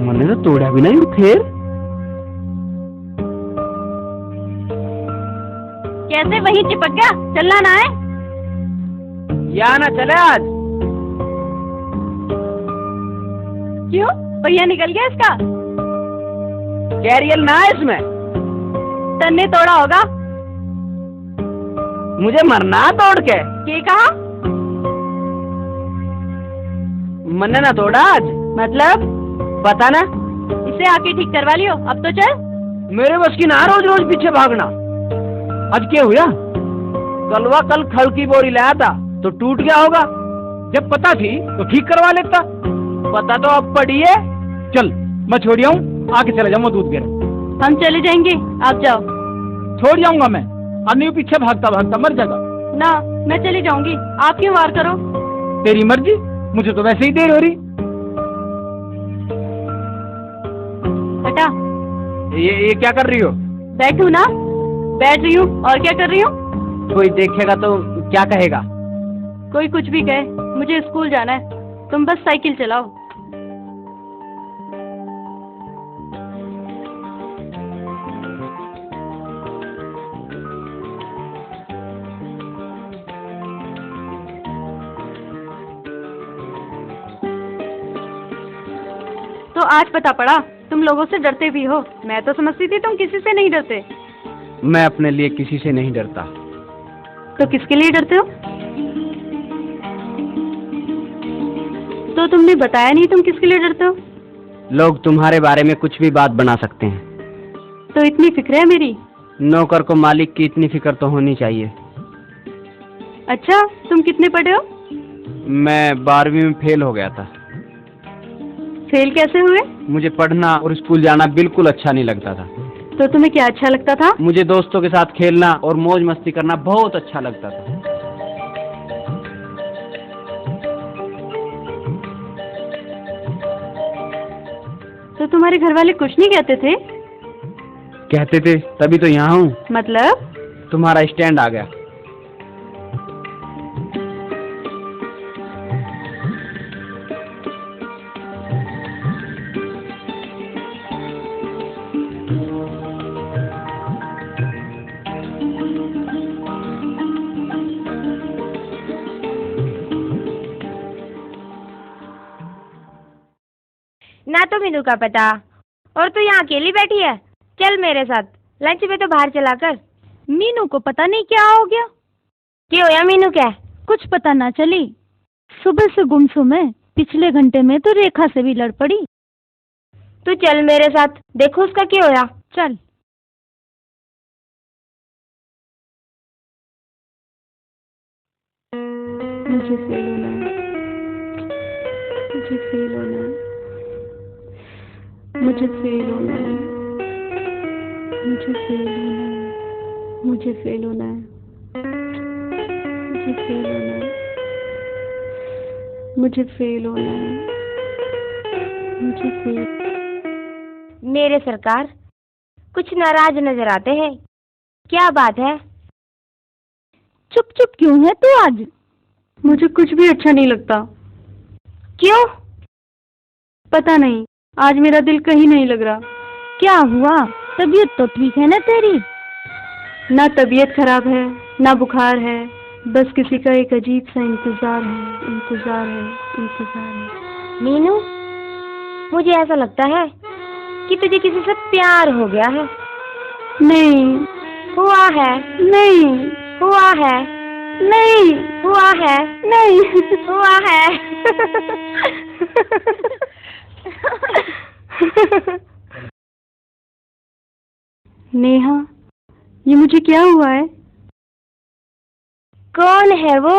मैंने तो तोड़ा भी नहीं फिर। कैसे वहीं चिपक गया? चलना ना है? या ना चले आज। क्यों? पहिया निकल गया इसका? कैरियर ना है इसमें। तन्ने तोड़ा होगा। मुझे मरना तोड़ के। क्या कहा? मैंने ना तोड़ा आज। मतलब? पता ना। इसे आके ठीक करवा लियो। अब तो चल। मेरे बस की ना रोज रोज पीछे भागना। आज क्या हुआ? कल खल की बोरी लाया था तो टूट गया होगा। जब पता थी तो ठीक करवा लेता। पता तो अब पड़ी है। चल मैं छोड़ आऊँ, आके चले जाऊँ दूध गिर। हम चले जाएंगे, आप जाओ। छोड़ जाऊंगा मैं। अन्य पीछे भागता भागता मर जाएगा। ना, मैं चली जाऊंगी। आप क्यों वार करो? तेरी मर्जी, मुझे तो वैसे ही देर हो रही। हटा। ये क्या कर रही हो? बैठू ना। बैठ रही हूँ, और क्या कर रही हूँ? कोई देखेगा तो क्या कहेगा? कोई कुछ भी कहे, मुझे स्कूल जाना है। तुम बस साइकिल चलाओ। तो आज पता पड़ा तुम लोगों से डरते भी हो। मैं तो समझती थी तुम किसी से नहीं डरते। मैं अपने लिए किसी से नहीं डरता। तो किसके लिए डरते हो? तो तुमने बताया नहीं तुम किसके लिए डरते हो। लोग तुम्हारे बारे में कुछ भी बात बना सकते हैं। तो इतनी फिक्र है मेरी? नौकर को मालिक की इतनी फिक्र तो होनी चाहिए। अच्छा, तुम कितने पढ़े हो? मैं 12वीं में फेल हो गया था। फेल कैसे हुए? मुझे पढ़ना और स्कूल जाना बिल्कुल अच्छा नहीं लगता था। तो तुम्हें क्या अच्छा लगता था? मुझे दोस्तों के साथ खेलना और मौज मस्ती करना बहुत अच्छा लगता था। तो तुम्हारे घर वाले कुछ नहीं कहते थे? कहते थे, तभी तो यहाँ हूँ। मतलब? तुम्हारा स्टैंड आ गया। ना तो मीनू का पता, और तू यहाँ अकेली बैठी है। चल मेरे साथ, लंच में तो बाहर चला कर। मीनू को पता नहीं क्या हो गया। क्या होया मीनू? क्या कुछ पता ना चली, सुबह से गुमसुम है। पिछले घंटे में तो रेखा से भी लड़ पड़ी। तू चल मेरे साथ, देखो उसका क्या होया। चल। मुझे फेल होना है, मुझे फेल होना है, मुझे फेल होना है, मुझे फेल होना है, मुझे फेल होना है, मुझे फेल होना है, मुझे फेल होना है, मुझे फेल। मेरे सरकार कुछ नाराज नजर आते हैं, क्या बात है? चुप चुप क्यों है तू आज? मुझे कुछ भी अच्छा नहीं लगता। क्यों? पता नहीं, आज मेरा दिल कहीं नहीं लग रहा। क्या हुआ? तबीयत तो ठीक है ना तेरी? ना तबीयत खराब है, ना बुखार है, बस किसी का एक अजीब सा इंतजार है, इंतजार है, इंतजार है। मीनू, मुझे ऐसा लगता है कि तुझे किसी से प्यार हो गया है। नहीं हुआ है, नहीं हुआ है, नहीं हुआ है, नहीं हुआ है। नेहा, ये मुझे क्या हुआ है? कौन है वो?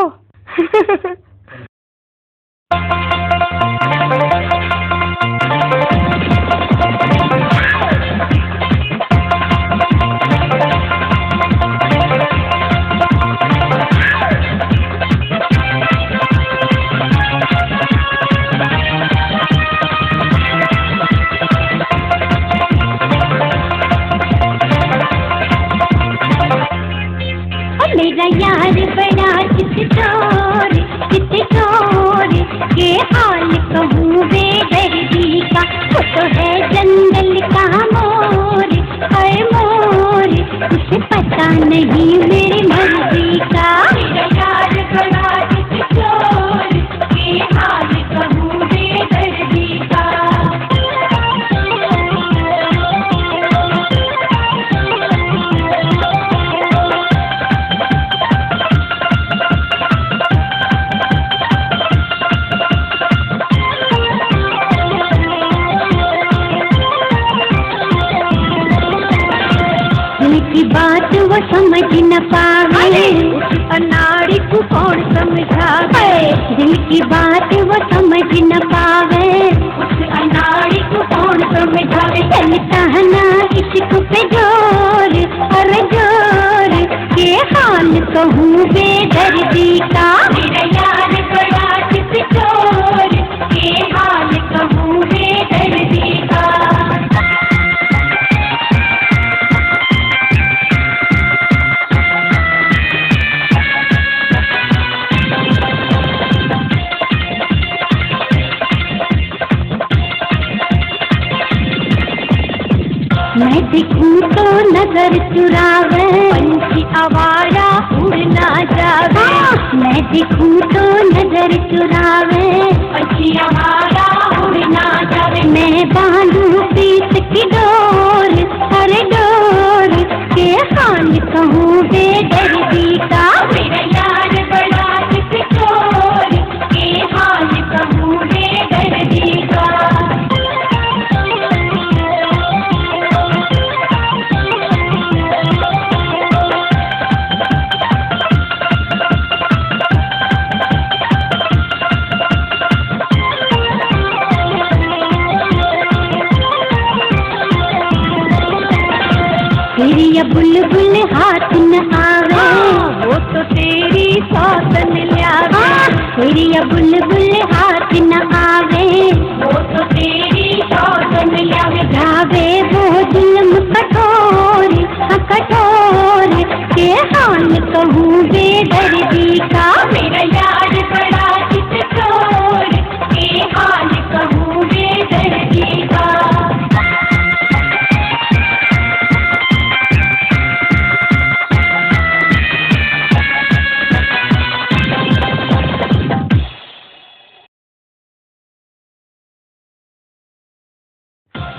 मेरा यार बड़ा चित्तौर के हाल कहूँ बेदर्दी का। वो तो है जंगल का मोर, हर मोर, उसे पता नहीं मेरी मर्जी का। मेरा यार बड़ा चित्तौर के हाल कहूँ बेदर्दी का। की बात वो समझ न पावे, उस अनाड़ी को कौन समझावे। दिल की बात वो समझ न पावे, उस अनाड़ी को कौन समझावे। चलता है ना इश्क पे जोर, और जोर के हाल कहूँ बेदर्दी का। मेरा यार बड़ा चित्तौर के हाल कहूँ बेदर्दी का। मैं दिखूं तो नजर चुरावे, पंछी आवारा उड़ ना जावे। मैं दिखूं तो नजर चुरावे, पंछी आवारा उड़ ना जावे। मैं बांधूं प्रीत की डोर, हर डोर के हाल कहूँ बेदर्दी का। मेरा यार बड़ा चित्तौर के हाल कहूँ बेदर्दी का। तेरी ये बुलबुल हाथ न आवे, वो तो तेरी सौतन ल्यावे। तेरी ये बुलबुल हाथ न आवे, वो तो तेरी सौतन ल्यावे। जावे वो जुल्म कठोर, कठोर के हाल कहूँ बेदर्दी का। मेरा यार बड़ा चित्तौर के हाल कहूँ बेदर्दी का।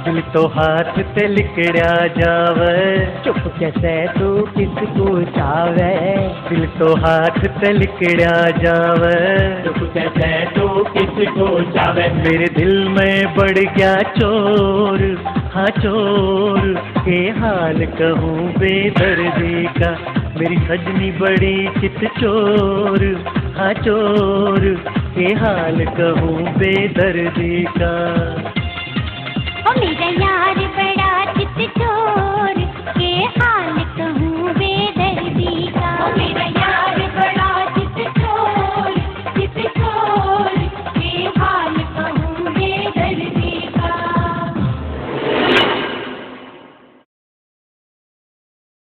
दिल तो हाथ ते लिकड़ा जावे, चुप कैसे तू किसको चावे, दिल तो हाथ ते लिकड़ा जावे, चुप कैसे तू किसको चावे। मेरे दिल में बढ़ गया चोर, हाँ चोर, के हाल कहूँ बेदर्दी का, मेरी सजनी बड़ी चित चोर, हाँ चोर, के हाल कहूँ बेदर्दी का।